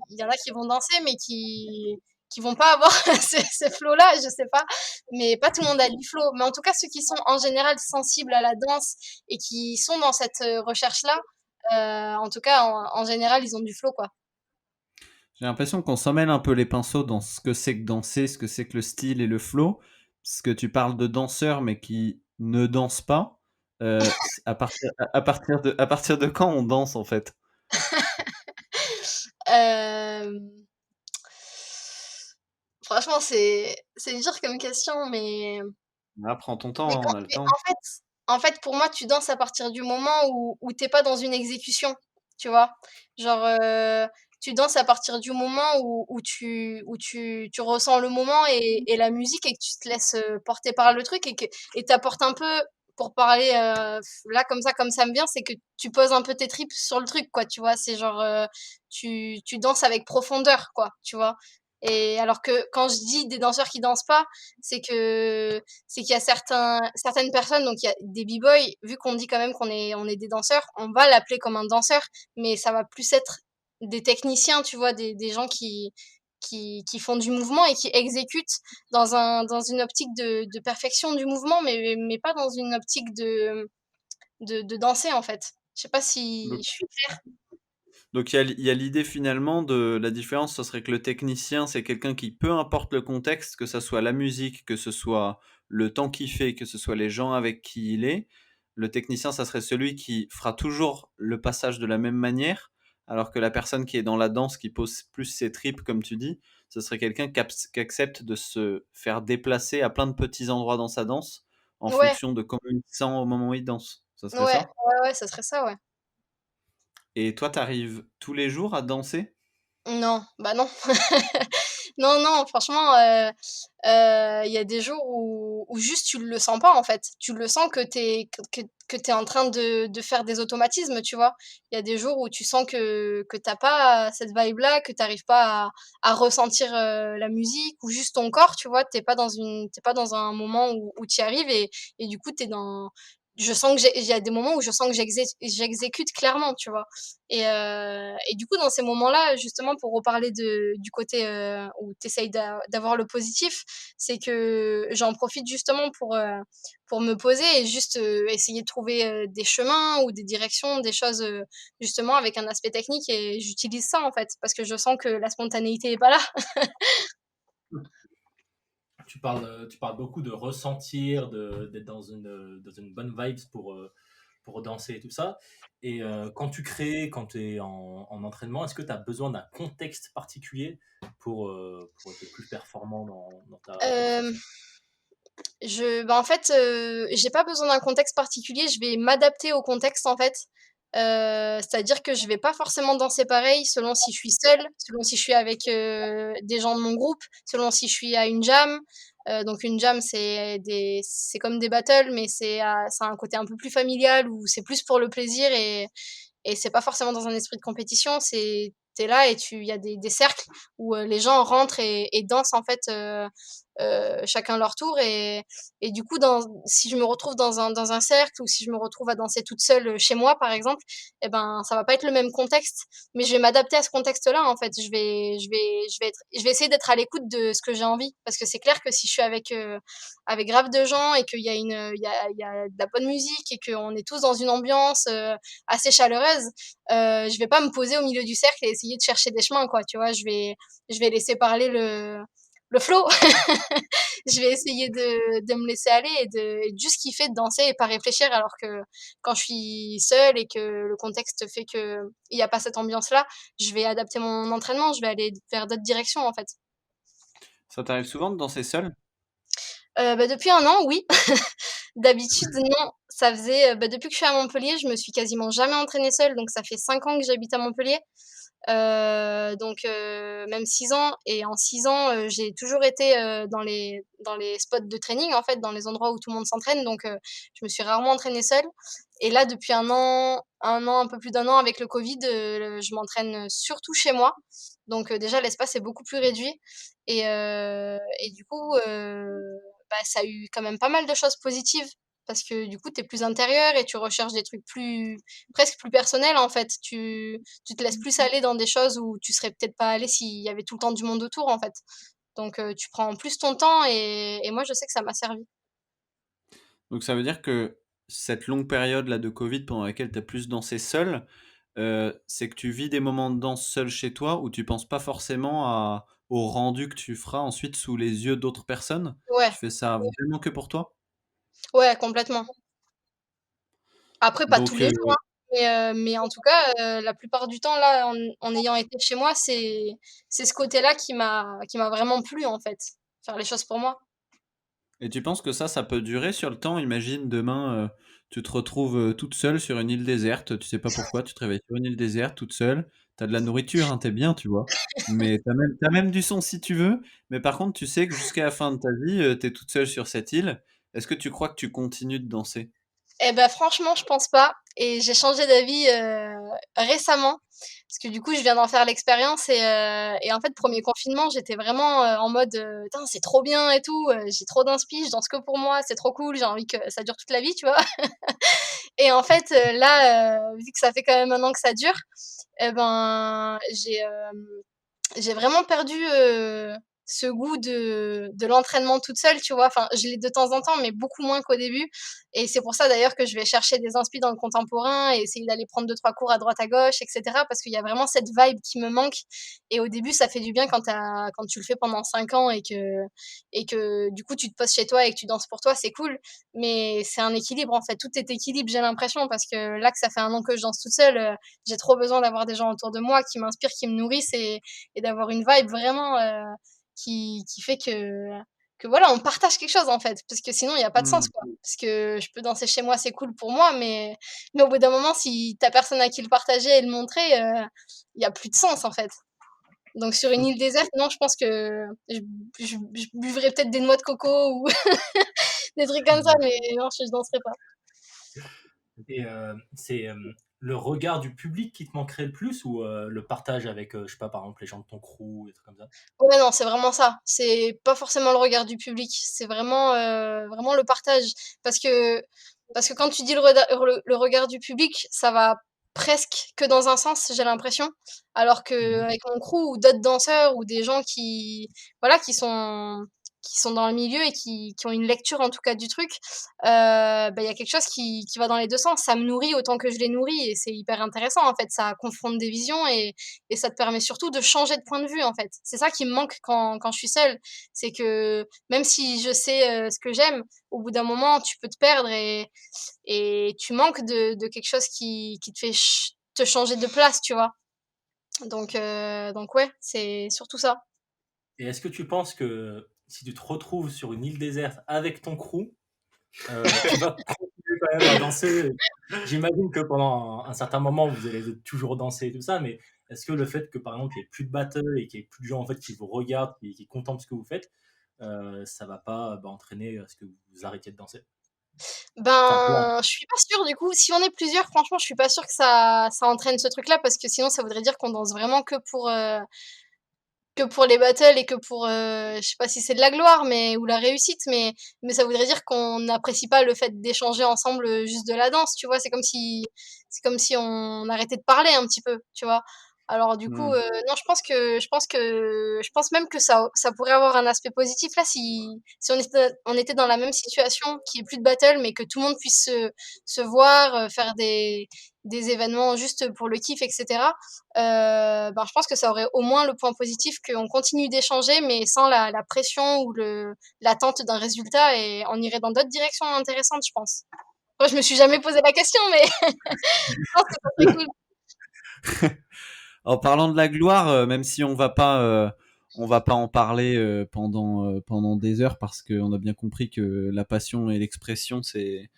Il y en a qui vont danser, mais qui vont pas avoir ces flows-là, je sais pas. Mais pas tout le monde a du flow. Mais en tout cas, ceux qui sont en général sensibles à la danse et qui sont dans cette recherche-là, en tout cas, en général, ils ont du flow, quoi. J'ai l'impression qu'on s'emmêle un peu les pinceaux dans ce que c'est que danser, ce que c'est que le style et le flow. Parce que tu parles de danseurs mais qui ne dansent pas. À partir de quand on danse en fait? Euh, Franchement, c'est dur comme question, Prends ton temps, mais hein, quand on a le mais temps. en fait, pour moi, tu danses à partir du moment où tu pas dans une exécution, tu vois? Genre, tu danses à partir du moment où tu ressens le moment et la musique et que tu te laisses, porter par le truc et tu apportes un peu pour parler, là, comme ça me vient, c'est que tu poses un peu tes tripes sur le truc, quoi, tu vois? C'est genre, tu danses avec profondeur, quoi, tu vois? Et alors que quand je dis des danseurs qui dansent pas, c'est que c'est qu'il y a certaines personnes, donc il y a des b-boys, vu qu'on dit quand même on est des danseurs, on va l'appeler comme un danseur, mais ça va plus être des techniciens, tu vois, des gens qui font du mouvement et qui exécutent dans une optique de perfection du mouvement, mais pas dans une optique de danser, en fait. Je sais pas si Donc, je suis... donc il y a l'idée finalement de la différence, ce serait que le technicien, c'est quelqu'un qui, peu importe le contexte, que ce soit la musique, que ce soit le temps qu'il fait, que ce soit les gens avec qui il est, le technicien, ça serait celui qui fera toujours le passage de la même manière, alors que la personne qui est dans la danse, qui pose plus ses tripes, comme tu dis, ce serait quelqu'un qui accepte de se faire déplacer à plein de petits endroits dans sa danse, en Ouais, fonction de comment il se sent au moment où il danse. Ça ouais, serait ça? ouais, ça serait ça, ouais. Et toi, t'arrives tous les jours à danser? Non, bah non. Non, non, franchement, il y a des jours où juste tu le sens pas, en fait. Tu le sens que tu en train de faire des automatismes, tu vois? Il y a des jours où tu sens que tu pas cette vibe-là, que tu arrives pas à ressentir, la musique ou juste ton corps, tu vois? T'es pas dans un moment où tu y arrives et du coup, t'es dans je sens que il y a des moments où je sens que j'exécute clairement, tu vois? Et du coup, dans ces moments-là, justement, pour reparler du côté où tu essayes d'avoir le positif, c'est que j'en profite justement pour me poser et juste essayer de trouver des chemins ou des directions, des choses justement avec un aspect technique. Et j'utilise ça en fait, parce que je sens que la spontanéité est pas là. Tu parles beaucoup de ressentir, d'être dans une bonne vibes pour danser et tout ça. Et quand tu crées, quand tu es en entraînement, est-ce que tu as besoin d'un contexte particulier pour être plus performant dans ta Euh, prestation? Bah, en fait, j'ai pas besoin d'un contexte particulier, je vais m'adapter au contexte, en fait. C'est-à-dire que je vais pas forcément danser pareil selon si je suis seule, selon si je suis avec, des gens de mon groupe, selon si je suis à une jam. Donc une jam, c'est comme des battles, mais ça a un côté un peu plus familial où c'est plus pour le plaisir et c'est pas forcément dans un esprit de compétition, c'est tu là et il y a des cercles où les gens rentrent et dansent en fait chacun leur tour et du coup si je me retrouve dans un cercle ou si je me retrouve à danser toute seule chez moi par exemple, et ben ça va pas être le même contexte, mais je vais m'adapter à ce contexte-là en fait. Je vais essayer d'être à l'écoute de ce que j'ai envie parce que c'est clair que si je suis avec grave de gens et qu'il y a il y a de la bonne musique et qu'on est tous dans une ambiance assez chaleureuse, je vais pas me poser au milieu du cercle et essayer de chercher des chemins, quoi, tu vois. Je vais laisser parler le flow. Je vais essayer de me laisser aller et de juste kiffer de danser et pas réfléchir, alors que quand je suis seule et que le contexte fait qu'il y a pas cette ambiance-là, je vais adapter mon entraînement, je vais aller vers d'autres directions, en fait. Ça t'arrive souvent de danser seul? Bah, depuis 1 an, oui. D'habitude, non. Ça faisait, depuis que je suis à Montpellier, je me suis quasiment jamais entraînée seule, donc ça fait 5 ans que j'habite à Montpellier. Même 6 ans, et en 6 ans, j'ai toujours été, dans les spots de training, en fait, dans les endroits où tout le monde s'entraîne, donc je me suis rarement entraînée seule, et là, depuis 1 an, un peu plus d'1 an avec le covid, je m'entraîne surtout chez moi, donc déjà l'espace est beaucoup plus réduit, et du coup, bah, ça a eu quand même pas mal de choses positives, parce que du coup, tu es plus intérieure et tu recherches des trucs presque plus personnels, en fait. Tu te laisses plus aller dans des choses où tu serais peut-être pas allé s'il y avait tout le temps du monde autour, en fait. Donc tu prends plus ton temps, et moi, je sais que ça m'a servi. Donc ça veut dire que cette longue période là de Covid pendant laquelle tu as plus dansé seul, c'est que tu vis des moments de danse seul chez toi où tu penses pas forcément au rendu que tu feras ensuite sous les yeux d'autres personnes? Ouais, Tu fais ça vraiment que pour toi? ouais, complètement. Après, pas tous Donc les jours, hein, mais en tout cas, la plupart du temps, là, en ayant été chez moi, c'est ce côté-là qui m'a vraiment plu, en fait. Faire les choses pour moi. et tu penses que ça peut durer sur le temps? Imagine demain, tu te retrouves, toute seule sur une île déserte, tu sais pas pourquoi, tu te réveilles sur une île déserte toute seule, tu as de la nourriture, hein, tu es bien, tu vois? Mais tu as même du son si tu veux, mais par contre, tu sais que jusqu'à la fin de ta vie, tu es toute seule sur cette île. Est-ce que tu crois que tu continues de danser? Eh bah, franchement, je pense pas, et j'ai changé d'avis, récemment, parce que du coup, je viens d'en faire l'expérience, et en fait, premier confinement, j'étais vraiment, en mode, «Tain, c'est trop bien et tout, j'ai trop d'inspi, je danse que pour moi, c'est trop cool, j'ai envie que ça dure toute la vie», tu vois? Et en fait, là, vu que ça fait quand même 1 an que ça dure, et ben, j'ai vraiment perdu, ce goût de l'entraînement toute seule, tu vois? Enfin, je l'ai de temps en temps, mais beaucoup moins qu'au début, et c'est pour ça d'ailleurs que je vais chercher des inspi dans le contemporain et essayer d'aller prendre 2-3 cours à droite à gauche, et cetera, parce qu'il y a vraiment cette vibe qui me manque, et au début, ça fait du bien quand tu le fais pendant 5 ans, et que du coup, tu te poses chez toi et que tu danses pour toi, c'est cool, mais c'est un équilibre, en fait. Tout est équilibre, j'ai l'impression, parce que là, que ça fait 1 an que je danse toute seule, j'ai trop besoin d'avoir des gens autour de moi qui m'inspirent, qui me nourrissent, et d'avoir une vibe vraiment, qui fait que voilà, on partage quelque chose, en fait, parce que sinon il y a pas de sens, Mmh. quoi. Parce que je peux danser chez moi, c'est cool pour moi, mais au bout d'un moment, si tu as personne à qui le partager et le montrer, il y a plus de sens, en fait. Donc sur une île déserte, non, je pense que je buvrais peut-être des noix de coco ou des trucs comme ça, mais non, je danserais pas. Et c'est le regard du public qui te manquerait le plus, ou le partage avec, je sais pas, par exemple, les gens de ton crew, des trucs comme ça? Ouais, non, c'est vraiment ça. C'est pas forcément le regard du public, c'est vraiment le partage. Parce que parce que quand tu dis le regard du public, ça va presque que dans un sens, j'ai l'impression. Alors Mmh. qu'avec mon crew ou d'autres danseurs ou des gens voilà, qui sont dans le milieu et qui ont une lecture, en tout cas, du truc, bah, il y a quelque chose qui va dans les 2 sens. Ça me nourrit autant que je les nourris, et c'est hyper intéressant, en fait. Ça confronte des visions, et ça te permet surtout de changer de point de vue, en fait. C'est ça qui me manque quand je suis seule. C'est que même si je sais, ce que j'aime, au bout d'un moment, tu peux te perdre, et tu manques de quelque chose qui te fait te changer de place, tu vois? Donc ouais, c'est surtout ça. Et est-ce que tu penses que si tu te retrouves sur une île déserte avec ton crew, tu vas continuer quand même à danser? J'imagine que pendant un certain moment, vous allez toujours danser et tout ça, mais est-ce que le fait que, par exemple, il y ait plus de battle et qu'il y ait plus de gens, en fait, qui vous regardent, qui contemplent ce que vous faites, ça va pas, bah, entraîner à ce que vous arrêtiez de danser? Enfin, toi, Ben, je suis pas sûre, du coup. Si on est plusieurs, franchement, je suis pas sûre que ça entraîne ce truc-là, parce que sinon ça voudrait dire qu'on danse vraiment que pour les battles, et que pour, je sais pas si c'est de la gloire, ou la réussite, mais ça voudrait dire qu'on n'apprécie pas le fait d'échanger ensemble, juste de la danse, tu vois? C'est comme si on arrêtait de parler un petit peu, tu vois? Alors du coup, Hmm. non, je pense même que ça pourrait avoir un aspect positif là si on était dans la même situation, qu'il y ait plus de battle, mais que tout le monde puisse se voir, faire des événements juste pour le kiff, etc. Ben, je pense que ça aurait au moins le point positif qu'on continue d'échanger, mais sans la pression ou l'attente d'un résultat, et on irait dans d'autres directions intéressantes, je pense. Moi, je me suis jamais posé la question, mais je pense que ça serait cool. En parlant de la gloire, même si on va pas en parler pendant des heures parce qu'on a bien compris que la passion et l'expression c'est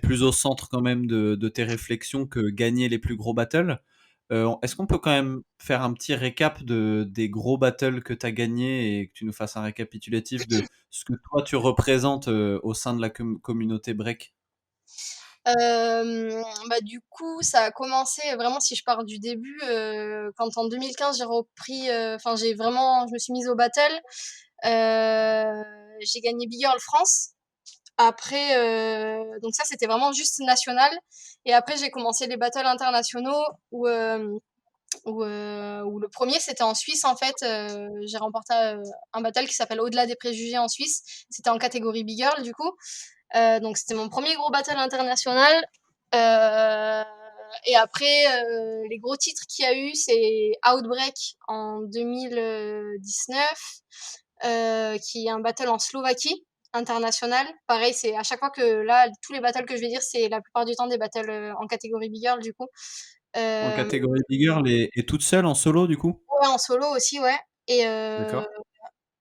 plus au centre quand même de tes réflexions que gagner les plus gros battles. Est-ce qu'on peut quand même faire un petit récap des gros battles que tu as gagnés et que tu nous fasses un récapitulatif de ce que toi tu représentes au sein de la communauté break? Bah, du coup, ça a commencé vraiment, si je pars du début, quand en 2015 j'ai repris, enfin je me suis mise au battle. J'ai gagné Big Girl France. Après, donc ça c'était vraiment juste national. Et après j'ai commencé les battles internationaux où le premier c'était en Suisse en fait. J'ai remporté un battle qui s'appelle Au-delà des préjugés en Suisse. C'était en catégorie Big Girl du coup. Donc c'était mon premier gros battle international. Euh, et après, les gros titres qu'il y a eu, c'est Outbreak en 2019, qui est un battle en Slovaquie international. Pareil, c'est à chaque fois que là, tous les battles que je vais dire, c'est la plupart du temps des battles en catégorie Big Girl du coup. En Euh, catégorie Big Girl et toute seule en solo du coup? ouais, en solo aussi, ouais. Et D'accord.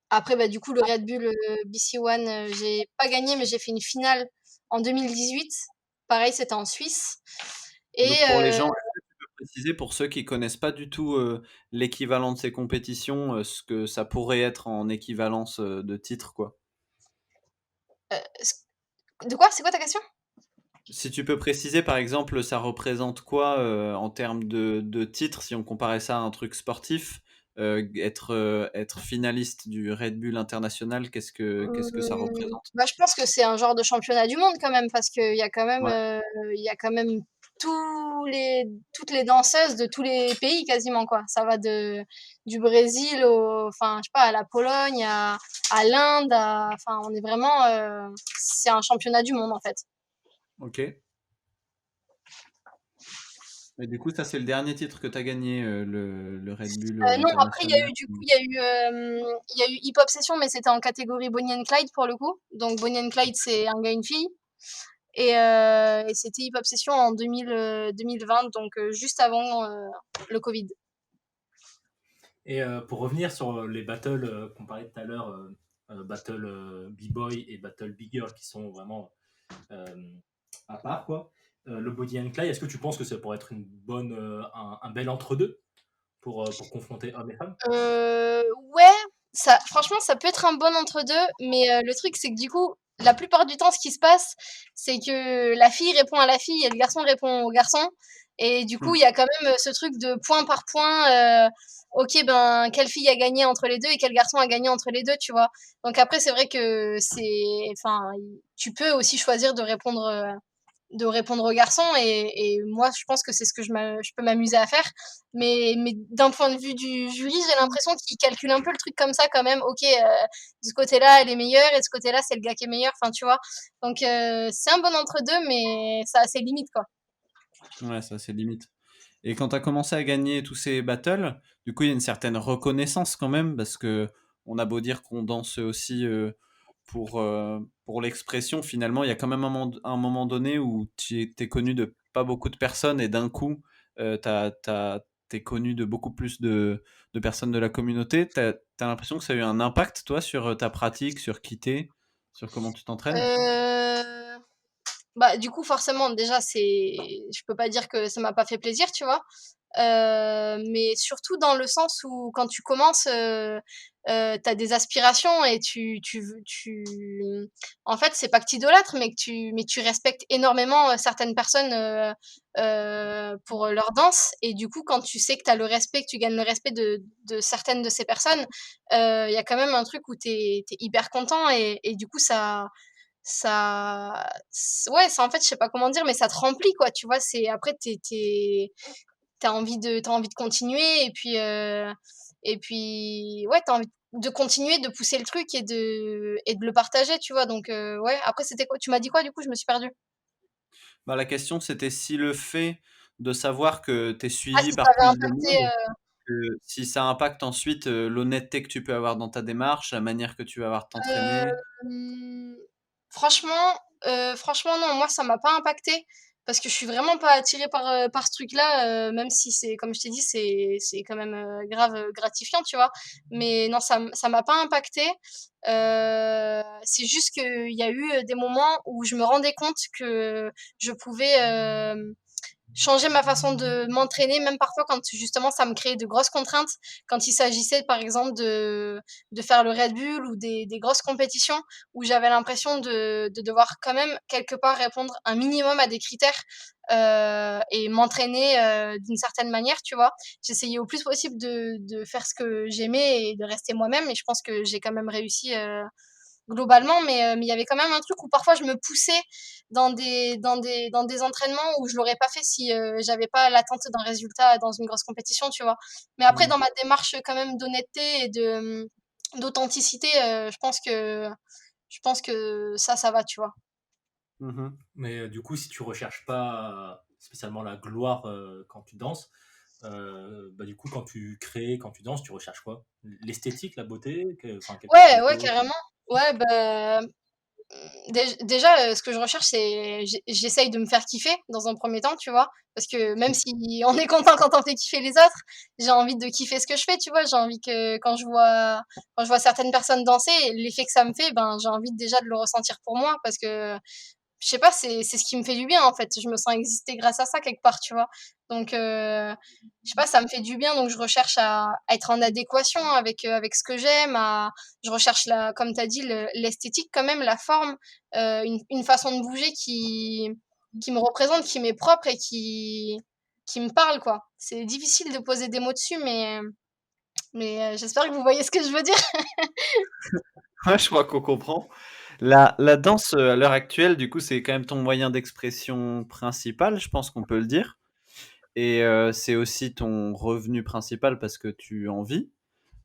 après, bah, du coup, le Red Bull BC One, j'ai pas gagné, mais j'ai fait une finale en 2018. Pareil, c'était en Suisse. Et Donc pour les gens, est-ce que tu peux préciser pour ceux qui connaissent pas du tout l'équivalent de ces compétitions, ce que ça pourrait être en équivalence de titre, quoi. de quoi? C'est quoi ta question? Si tu peux préciser, par exemple, ça représente quoi en termes de titres, si on comparait ça à un truc sportif, être finaliste du Red Bull International, qu'est-ce que ça représente? Bah, je pense que c'est un genre de championnat du monde quand même, parce qu'il y a quand même, Ouais. il y a quand même toutes les danseuses de tous les pays quasiment, quoi. Ça va du Brésil enfin, je sais pas, à la Pologne, à l'Inde, enfin, on est vraiment, c'est un championnat du monde en fait. Ok. Et du coup, ça c'est le dernier titre que tu as gagné, le Red Bull Non, après, International. il y a eu Hip Hop Session, mais c'était en catégorie Bonnie and Clyde pour le coup. Donc Bonnie and Clyde, c'est un gars, une fille. Et c'était Hip Hop Session en 2020, donc juste avant le Covid. Et pour revenir sur les battles qu'on parlait tout à l'heure, battle B-Boy et battle Big Girl qui sont vraiment euh, à part, quoi. Le Body and Clay, est-ce que tu penses que ça pourrait être un bel entre-deux pour confronter hommes et femmes? Ouais, franchement, ça peut être un bon entre-deux, mais le truc, c'est que du coup, la plupart du temps, ce qui se passe, c'est que la fille répond à la fille et le garçon répond au garçon. Et du coup, il y a quand même ce truc de point par point. Ok, ben, quelle fille a gagné entre les deux et quel garçon a gagné entre les deux, tu vois. Donc après, c'est vrai que enfin, tu peux aussi choisir de répondre aux garçons, et moi je pense que c'est ce que je peux m'amuser à faire, mais d'un point de vue du jury, j'ai l'impression qu'ils calculent un peu le truc comme ça quand même. Ok, de ce côté-là elle est meilleure et de ce côté-là c'est le gars qui est meilleur, enfin tu vois. Donc c'est un bon entre-deux, mais ça a ses limites quoi. Ouais, ça c'est limite. Et quand tu as commencé à gagner tous ces battles, du coup, il y a une certaine reconnaissance quand même, parce que on a beau dire qu'on danse aussi pour l'expression, finalement, il y a quand même un moment donné où tu es connu de pas beaucoup de personnes et d'un coup, t'es connu de beaucoup plus de personnes de la communauté. T'as l'impression que ça a eu un impact, toi, sur ta pratique, sur qui t'es, sur comment tu t'entraînes? Euh, Bah du coup forcément déjà je peux pas dire que ça m'a pas fait plaisir, tu vois. Mais surtout dans le sens où quand tu commences, tu des aspirations et en fait, c'est pas que tu idolâtres, mais tu respectes énormément certaines personnes pour leur danse. Et du coup, quand tu sais que tu as le respect, que tu gagnes le respect de certaines de ces personnes, il y a quand même un truc où tu es hyper content, et du coup, ouais, ça en fait, je sais pas comment dire, mais ça te remplit, quoi, tu vois. Après, t'as envie de continuer et puis ouais, t'as envie de continuer, de pousser le truc et de le partager, tu vois. Donc ouais, après c'était quoi? Tu m'as dit quoi du coup? Je me suis perdue. Bah, la question, c'était si le fait de savoir que tu es Ah, suivi si ça par avait plus de impacté. monde, si ça impacte ensuite, l'honnêteté que tu peux avoir dans ta démarche, la manière que tu vas avoir de t'entraîner? Mmh, franchement, franchement non, moi ça m'a pas impacté parce que je suis vraiment pas attirée par ce truc-là, même si c'est comme je t'ai dit, c'est quand même, grave, gratifiant, tu vois? Mais non, ça m'a pas impacté. C'est juste qu'il y a eu, des moments où je me rendais compte que je pouvais, changer ma façon de m'entraîner, même parfois quand justement ça me créait de grosses contraintes, quand il s'agissait par exemple de faire le Red Bull ou des grosses compétitions où j'avais l'impression de devoir quand même quelque part répondre un minimum à des critères et m'entraîner d'une certaine manière, tu vois. J'essayais au plus possible de faire ce que j'aimais et de rester moi-même et je pense que j'ai quand même réussi globalement, mais il y avait quand même un truc où parfois je me poussais dans des entraînements où je l'aurais pas fait si j'avais pas l'attente d'un résultat dans une grosse compétition, tu vois. Mais après, Mmh. dans ma démarche quand même d'honnêteté et d'authenticité, je pense que ça va, tu vois. Mmh. Mais du coup, si tu recherches pas spécialement la gloire quand tu danses, bah, du coup, quand tu crées, quand tu danses, tu recherches quoi? L'esthétique, la beauté, enfin quelque Ouais, chose ouais, d'autre? carrément. Ouais, bah, déjà, ce que je recherche, c'est j'essaye de me faire kiffer dans un premier temps, tu vois? Parce que même si on est content quand on fait kiffer les autres, j'ai envie de kiffer ce que je fais, tu vois? J'ai envie que quand je vois certaines personnes danser, l'effet que ça me fait, ben, j'ai envie déjà de le ressentir pour moi parce que je sais pas, c'est ce qui me fait du bien, en fait. Je me sens exister grâce à ça quelque part, tu vois? Donc je sais pas, ça me fait du bien, donc je recherche à être en adéquation avec ce que j'aime, à je recherche la comme tu as dit, l'esthétique quand même, la forme, une façon de bouger qui me représente, qui m'est propre et qui me parle, quoi. C'est difficile de poser des mots dessus, mais j'espère que vous voyez ce que je veux dire. Ouais, je crois qu'on comprend. La danse, à l'heure actuelle, du coup, c'est quand même ton moyen d'expression principal, je pense qu'on peut le dire et c'est aussi ton revenu principal parce que tu en vis.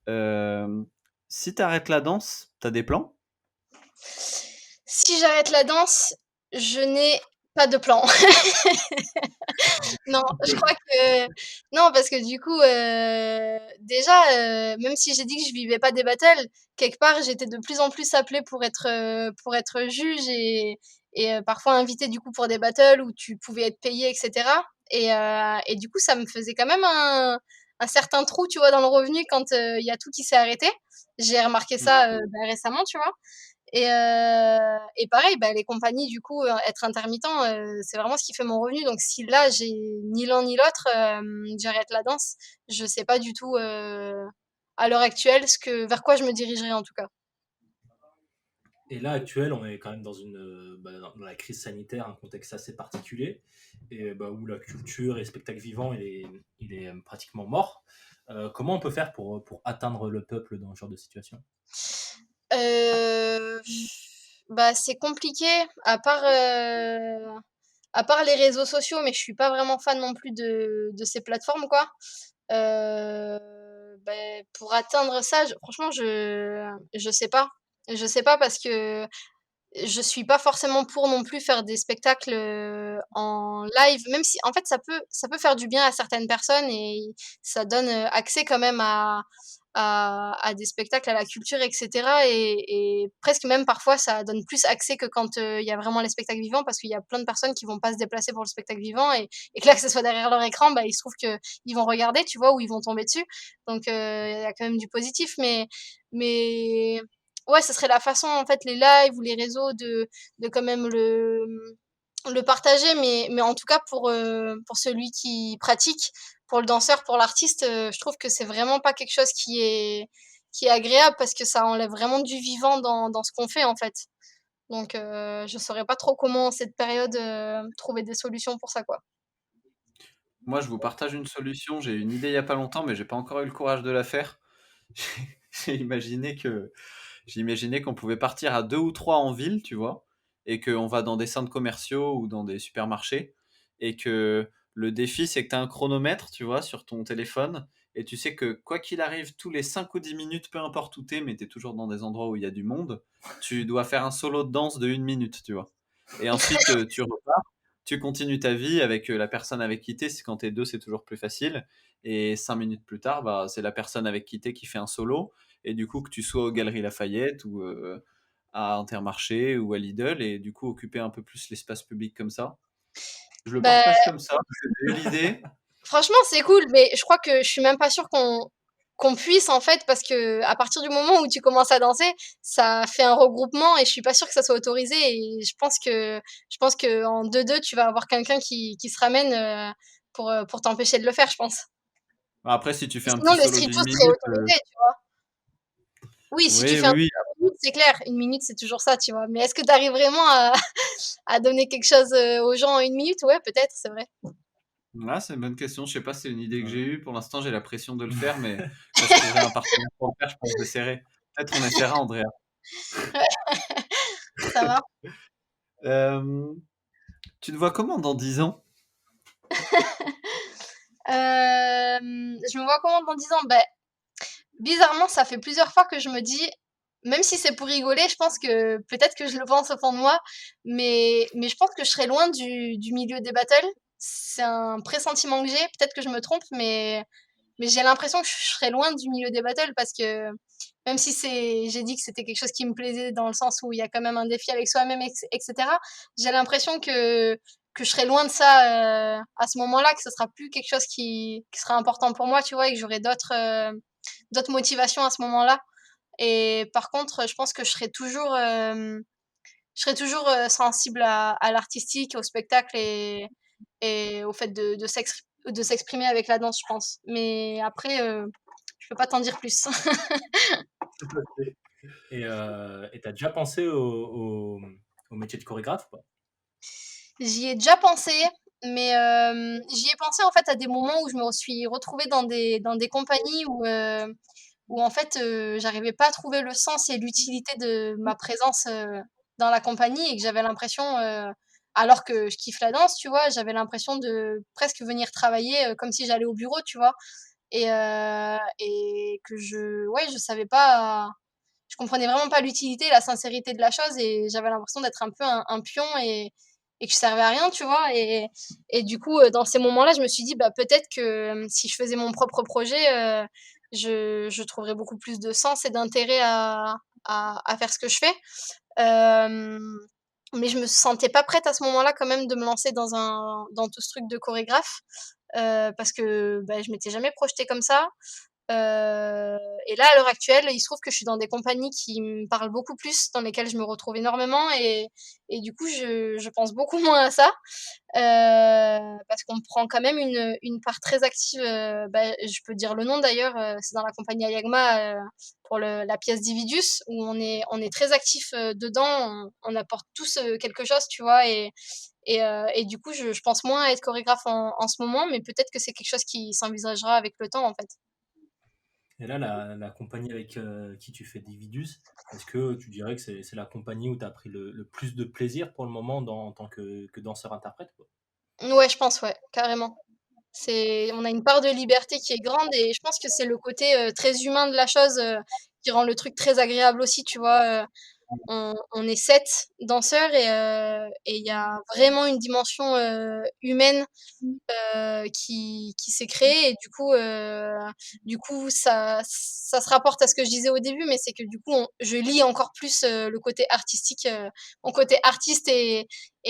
Hem, Si tu arrêtes la danse, tu as des plans? Si j'arrête la danse, je n'ai pas de plan. Non, je crois que non, parce que du coup, déjà, même si j'ai dit que je vivais pas des battles, quelque part, j'étais de plus en plus appelée pour être juge et parfois invitée du coup pour des battles où tu pouvais être payée et cetera et du coup, ça me faisait quand même un certain trou, tu vois, dans le revenu quand, il y a tout qui s'est arrêté. J'ai remarqué Mmh. ça, bah, récemment, tu vois? Et pareil, bah, les compagnies du coup, être intermittent, c'est vraiment ce qui fait mon revenu. Donc si là, j'ai ni l'un ni l'autre, j'arrête la danse, je sais pas du tout, à l'heure actuelle ce que vers quoi je me dirigerai en tout cas. Et là, actuel, on est quand même dans bah, dans la crise sanitaire, un contexte assez particulier, et bah, où la culture et le spectacle vivant, il est pratiquement mort. Comment on peut faire pour atteindre le peuple dans ce genre de situation? Heu, bah, c'est compliqué à part les réseaux sociaux, mais je suis pas vraiment fan non plus de ces plateformes, quoi. Pour atteindre ça, franchement, je sais pas. Je sais pas parce que je suis pas forcément pour non plus faire des spectacles, en live, même si en fait ça peut faire du bien à certaines personnes et ça donne, accès quand même à des spectacles, à la culture et cetera et presque même parfois ça donne plus accès que quand, il y a vraiment les spectacles vivants parce qu'il y a plein de personnes qui vont pas se déplacer pour le spectacle vivant et que là, que ce soit derrière leur écran, bah, il se trouve qu'ils vont regarder, tu vois? Ou ils vont tomber dessus donc il y a quand même du positif mais ouais, ce serait la façon, en fait, les lives ou les réseaux de quand même le partager, mais en tout cas pour celui qui pratique, pour le danseur, pour l'artiste, je trouve que c'est vraiment pas quelque chose qui est agréable parce que ça enlève vraiment du vivant dans ce qu'on fait, en fait. Donc je saurais pas trop comment, en cette période, trouver des solutions pour ça, quoi. Moi, je vous partage une solution. J'ai eu une idée il y a pas longtemps, mais j'ai pas encore eu le courage de la faire. J'ai imaginé que j'ai imaginé qu'on pouvait partir à 2 ou 3 en ville, tu vois? Et qu'on va dans des centres commerciaux ou dans des supermarchés et que Le défi, c'est que tu as un chronomètre, tu vois, sur ton téléphone, et tu sais que quoi qu'il arrive, tous les 5 ou 10 minutes, peu importe où t'es, mais t'es toujours dans des endroits où il y a du monde, tu dois faire un solo de danse de 1 minute, tu vois. Et ensuite, tu repars, tu continues ta vie avec la personne avec qui t'es. Quand t'es deux, c'est toujours plus facile. Et 5 minutes plus tard, bah, c'est la personne avec qui t'es qui fait un solo. Et du coup, que tu sois aux Galeries Lafayette ou à Intermarché ou à Lidl, et du coup, occuper un peu plus l'espace public comme ça. Je le Bah, partage comme ça, j'ai eu l'idée. franchement, c'est cool, mais je crois que je suis même pas sûre qu'on puisse en fait, parce que à partir du moment où tu commences à danser, ça fait un regroupement et je suis pas sûre que ça soit autorisé. Et je pense que en 2-2, tu vas avoir quelqu'un qui se ramène pour t'empêcher de le faire, je pense. Après, si tu fais un Sinon, petit le solo street d'une food serait minute, autorisé, tu vois. Oui, si tu oui, fais oui, un oui. truc en 1 minute, c'est clair. 1 minute, c'est toujours ça, tu vois. Mais est-ce que tu arrives vraiment à donner quelque chose aux gens en 1 minute? Ouais, peut-être, c'est vrai. Ah, c'est une bonne question. Je sais pas si c'est une idée que j'ai eue. Pour l'instant, j'ai la pression de le faire, mais quand je trouverai un partenaire pour le faire, je pense que j'essaierai. Peut-être on essaiera, Andrea. Ça va. Euh, Tu te vois comment dans 10 ans? Je me vois comment dans 10 ans? Ben, bizarrement, ça fait plusieurs fois que je me dis, même si c'est pour rigoler, je pense que peut-être que je le pense au fond de moi, mais je pense que je serai loin du milieu des battles. C'est un pressentiment que j'ai. Peut-être que je me trompe, mais j'ai l'impression que je serai loin du milieu des battles, parce que même si j'ai dit que c'était quelque chose qui me plaisait dans le sens où il y a quand même un défi avec soi-même, etc., j'ai l'impression que je serai loin de ça à ce moment-là, que ce sera plus quelque chose qui sera important pour moi, tu vois, et que j'aurai d'autres motivations à ce moment-là. Et par contre, je pense que je serai toujours sensible à l'artistique, au spectacle et au fait de s'exprimer avec la danse, je pense. Mais après, je peux pas t'en dire plus. Et t'as déjà pensé au métier de chorégraphe ou pas? J'y ai déjà pensé, mais j'y ai pensé en fait à des moments où je me suis retrouvée dans des compagnies où en fait j'arrivais pas à trouver le sens et l'utilité de ma présence dans la compagnie, et que j'avais l'impression, alors que je kiffe la danse, tu vois, j'avais l'impression de presque venir travailler comme si j'allais au bureau, tu vois, et que ouais, je savais pas, je comprenais vraiment pas l'utilité, la sincérité de la chose, et j'avais l'impression d'être un peu un pion, et que je servais à rien, tu vois. Et du coup, dans ces moments-là, je me suis dit, bah, peut-être que si je faisais mon propre projet, je trouverais beaucoup plus de sens et d'intérêt à faire ce que je fais. Euh, mais je me sentais pas prête à ce moment-là quand même de me lancer dans tout ce truc de chorégraphe, parce que bah, je m'étais jamais projetée comme ça. Et là, à l'heure actuelle, il se trouve que je suis dans des compagnies qui me parlent beaucoup plus, dans lesquelles je me retrouve énormément, et du coup, je pense beaucoup moins à ça, parce qu'on prend quand même une part très active. Bah, je peux dire le nom d'ailleurs, c'est dans la compagnie Ayagma, pour la pièce Dividus, où on est très actif dedans, on apporte tous quelque chose, tu vois, et du coup, je pense moins à être chorégraphe en ce moment, mais peut-être que c'est quelque chose qui s'envisagera avec le temps, en fait. Et là, la compagnie avec qui tu fais Dividus, est-ce que tu dirais que c'est la compagnie où tu as pris le plus de plaisir pour le moment en tant que danseur-interprète, quoi? Ouais, je pense, ouais, carrément. On a une part de liberté qui est grande, et je pense que c'est le côté très humain de la chose qui rend le truc très agréable aussi, tu vois. On est 7 danseurs, et il y a vraiment une dimension humaine qui s'est créée, et du coup ça se rapporte à ce que je disais au début, mais c'est que du coup je lie encore plus le côté artistique, mon côté artiste, et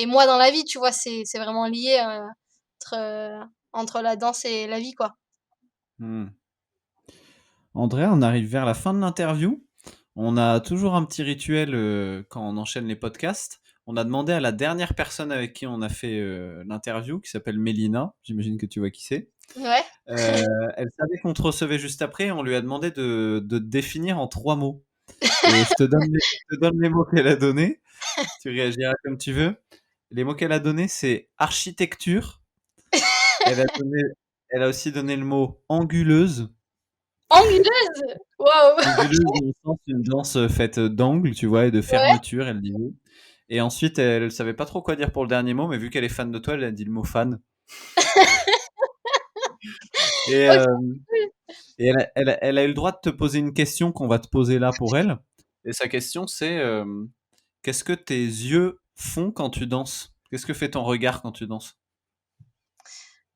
moi dans la vie, tu vois, c'est vraiment lié entre la danse et la vie, quoi. Hmm. Andrea, on arrive vers la fin de l'interview. On a toujours un petit rituel quand on enchaîne les podcasts. On a demandé à la dernière personne avec qui on a fait l'interview, qui s'appelle Mélina. J'imagine que tu vois qui c'est. Ouais. Elle savait qu'on te recevait juste après. On lui a demandé de te définir en 3 mots. Et je te donne les mots qu'elle a donnés. Tu réagiras comme tu veux. Les mots qu'elle a donnés, c'est architecture. Elle a, donné- Elle a aussi donné le mot anguleuse. Anguleuse. Waouh. Anguleuse dans le sens d'une danse faite d'angles, tu vois, et de Ouais. fermeture, elle disait. Et ensuite, elle savait pas trop quoi dire pour le dernier mot, mais vu qu'elle est fan de toi, elle a dit le mot fan. Et, Ok. elle a eu le droit de te poser une question qu'on va te poser là pour elle. Et sa question, c'est qu'est-ce que tes yeux font quand tu danses? Qu'est-ce que fait ton regard quand tu danses?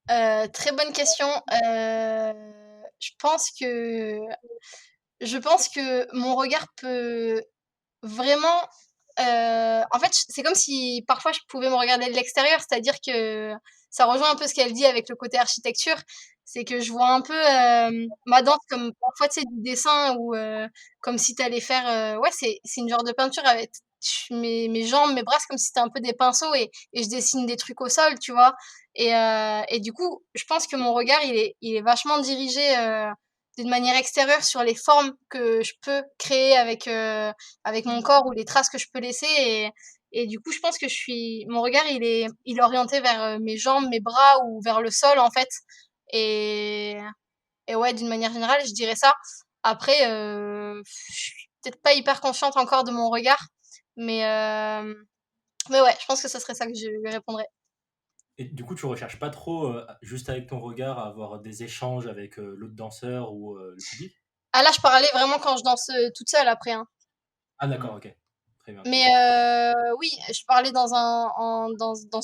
Très bonne question. Je pense que je pense que mon regard peut vraiment, en fait, c'est comme si parfois je pouvais me regarder de l'extérieur, c'est-à-dire que ça rejoint un peu ce qu'elle dit avec le côté architecture. C'est que je vois un peu ma danse comme parfois tu sais du dessin ou comme si tu allais faire ouais c'est une genre de peinture avec mes jambes, mes bras, c'est comme si c'était un peu des pinceaux et je dessine des trucs au sol, tu vois. Et du coup, je pense que mon regard il est vachement dirigé d'une manière extérieure sur les formes que je peux créer avec mon corps ou les traces que je peux laisser et du coup je pense que mon regard il est orienté vers mes jambes, mes bras ou vers le sol en fait et et ouais d'une manière générale je dirais ça. Après je suis peut-être pas hyper confiante encore de mon regard mais euh, mais ouais je pense que ce serait ça que je lui répondrais. Et du coup, tu recherches pas trop, juste avec ton regard, à avoir des échanges avec l'autre danseur ou le public? Ah là je parlais vraiment quand je danse toute seule après hein. Ah d'accord, ok. Très bien, très Mais bien. oui, je parlais dans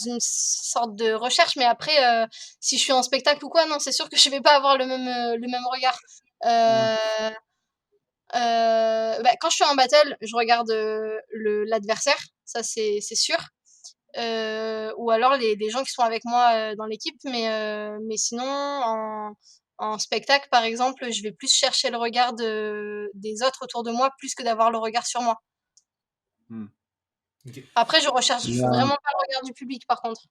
une sorte de recherche, mais après, si je suis en spectacle ou quoi, non, c'est sûr que je vais pas avoir le même regard. Mm. Euh, bah, quand je suis en battle, je regarde l'adversaire, ça c'est sûr. Ou alors les gens qui sont avec moi dans l'équipe, mais sinon, en spectacle, par exemple, je vais plus chercher le regard des autres autour de moi, plus que d'avoir le regard sur moi. Mm. Ok. Après, je recherche Là, vraiment pas le regard du public, par contre.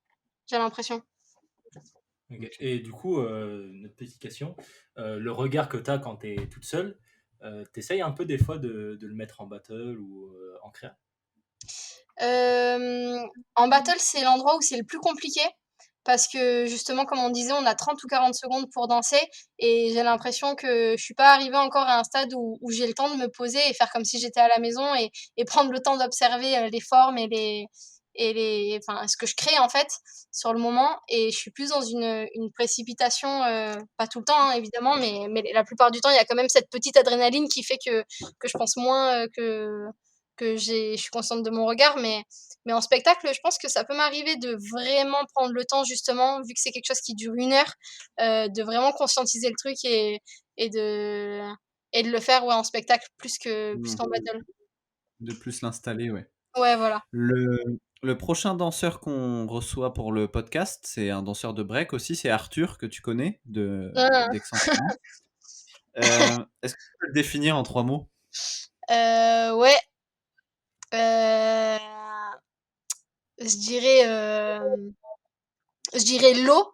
J'ai l'impression. Ok. ok. Et du coup, notre petite question, le regard que tu as quand tu es toute seule, t'essayes un peu des fois de le mettre en battle ou en créa? Euh, En battle, c'est l'endroit où c'est le plus compliqué. Parce que justement, comme on disait, on a 30 ou 40 secondes pour danser. Et j'ai l'impression que je suis pas arrivée encore à un stade où j'ai le temps de me poser et faire comme si j'étais à la maison et prendre le temps d'observer les formes enfin, ce que je crée en fait sur le moment. Et je suis plus dans une précipitation, pas tout le temps hein, évidemment, mais la plupart du temps, il y a quand même cette petite adrénaline qui fait que je pense moins je suis consciente de mon regard, mais en spectacle, je pense que ça peut m'arriver de vraiment prendre le temps, justement, vu que c'est quelque chose qui dure 1 heure, de vraiment conscientiser le truc et de, et de le faire ouais, en spectacle plus Mm. qu'en battle. De plus l'installer, ouais. Ouais, voilà. Le, le prochain danseur qu'on reçoit pour le podcast, c'est un danseur de break aussi, c'est Arthur, que tu connais, Hein, d'Aix-en-Provence. Est-ce que tu peux le définir en 3 mots? ouais, euh, je dirais l'eau,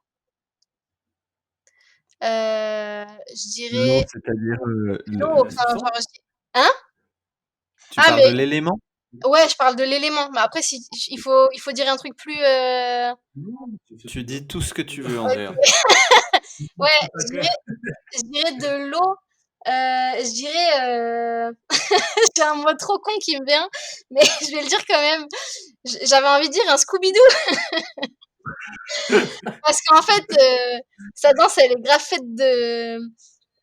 je L'eau, dirais c'est-à-dire l'eau, La enfin, substance? genre, hein? tu Ah, parles de mais l'élément? ouais, je parle de l'élément. Mais après, si, il faut dire un truc plus, Non, tu fais ce que Tu tu veux. dis tout ce que tu veux, Andrea. ok. Ouais, Ok. je dirais de l'eau. Je dirais. J'ai un mot trop con qui me vient, mais je vais le dire quand même. J'avais envie de dire un Scooby-Doo parce qu'en fait, sa danse, elle est grave faite de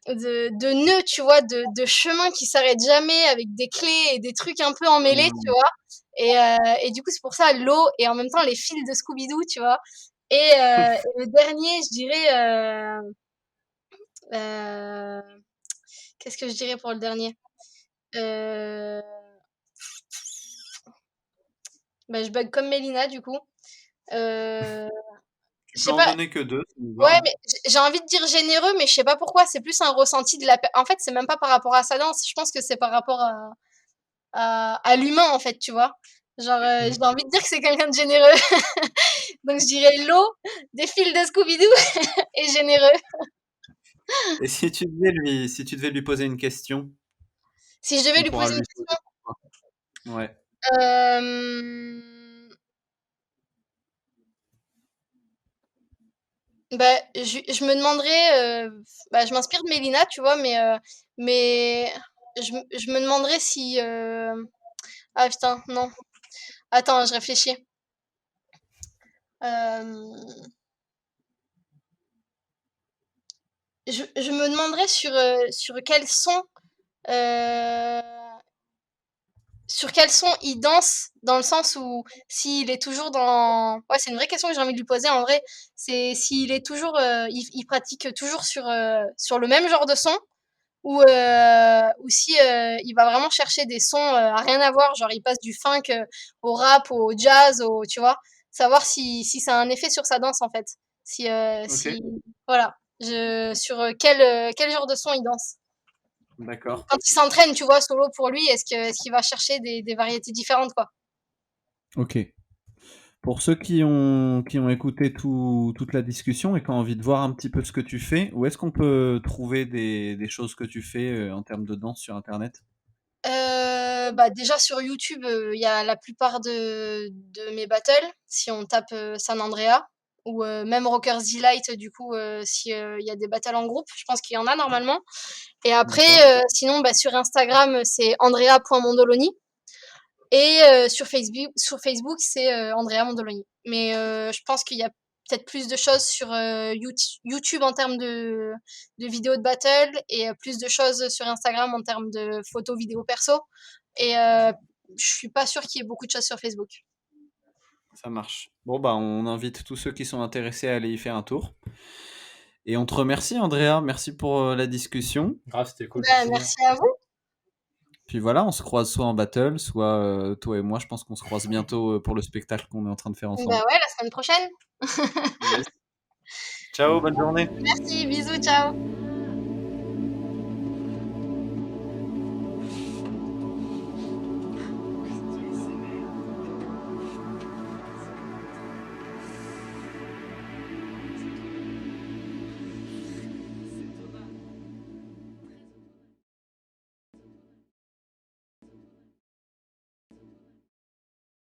nœuds, tu vois, de chemins qui s'arrêtent jamais avec des clés et des trucs un peu emmêlés, tu Mm. vois. Et du coup, c'est pour ça l'eau et en même temps les fils de Scooby-Doo, tu vois. Et le dernier, je dirais. Euh, Qu'est-ce que je dirais pour le dernier? Euh, Bah, je bug comme Mélina, du coup. Euh, Tu je peux sais en pas. donner que 2, ça nous va, Ouais, hein. mais j'ai envie de dire généreux, mais je sais pas pourquoi. C'est plus un ressenti de En fait, c'est même pas par rapport à sa danse. Je pense que c'est par rapport à l'humain, en fait, tu vois. Genre, j'ai Mm. envie de dire que c'est quelqu'un de généreux. Donc, je dirais l'eau, des fils de Scooby-Doo et généreux. Et si tu devais lui poser une question, Si je devais qu'on lui pourra poser une lui question, poser. Ouais. euh, bah, je me demanderais, bah, je m'inspire de Mélina, tu vois, mais je me demanderais si, ah putain, non. Attends, je réfléchis. Euh, je me demanderais sur quel son, euh, sur quel son il danse, dans le sens où s'il est toujours dans... Ouais, c'est une vraie question que j'ai envie de lui poser en vrai. C'est s'il est toujours, il pratique toujours sur le même genre de son, ou si il va vraiment chercher des sons à rien à voir, genre il passe du funk au rap, au jazz, tu vois, savoir si ça a un effet sur sa danse en fait. Ok, Voilà, sur quel genre de son il danse. d'accord. Quand il s'entraîne, tu vois, solo pour lui, est-ce qu'il va chercher des variétés différentes, quoi. Ok. Pour ceux qui ont écouté toute la discussion et qui ont envie de voir un petit peu ce que tu fais, où est-ce qu'on peut trouver des choses que tu fais en termes de danse sur Internet? Bah déjà sur YouTube, il y a la plupart de mes battles. Si on tape San Andrea ou même Rockers Delight, du coup, si il y a des battles en groupe, je pense qu'il y en a normalement. Et après, D'accord. sinon, bah, sur Instagram, c'est andrea.mondoloni. Et sur Facebook c'est Andrea Mondoloni. Mais je pense qu'il y a peut-être plus de choses sur YouTube en termes de vidéos de battle, et plus de choses sur Instagram en termes de photos, vidéos perso. Et je suis pas sûre qu'il y ait beaucoup de choses sur Facebook. Ça marche. Bon, bah, on invite tous ceux qui sont intéressés à aller y faire un tour. Et on te remercie, Andrea. Merci pour la discussion. Grave, c'était cool. Ben, Merci merci bien. à vous. Puis voilà, on se croise soit en battle, soit toi et moi. Je pense qu'on se croise bientôt pour le spectacle qu'on est en train de faire Ben ensemble. ouais, la semaine prochaine. Yes. Ciao, bonne journée. Merci, bisous, ciao.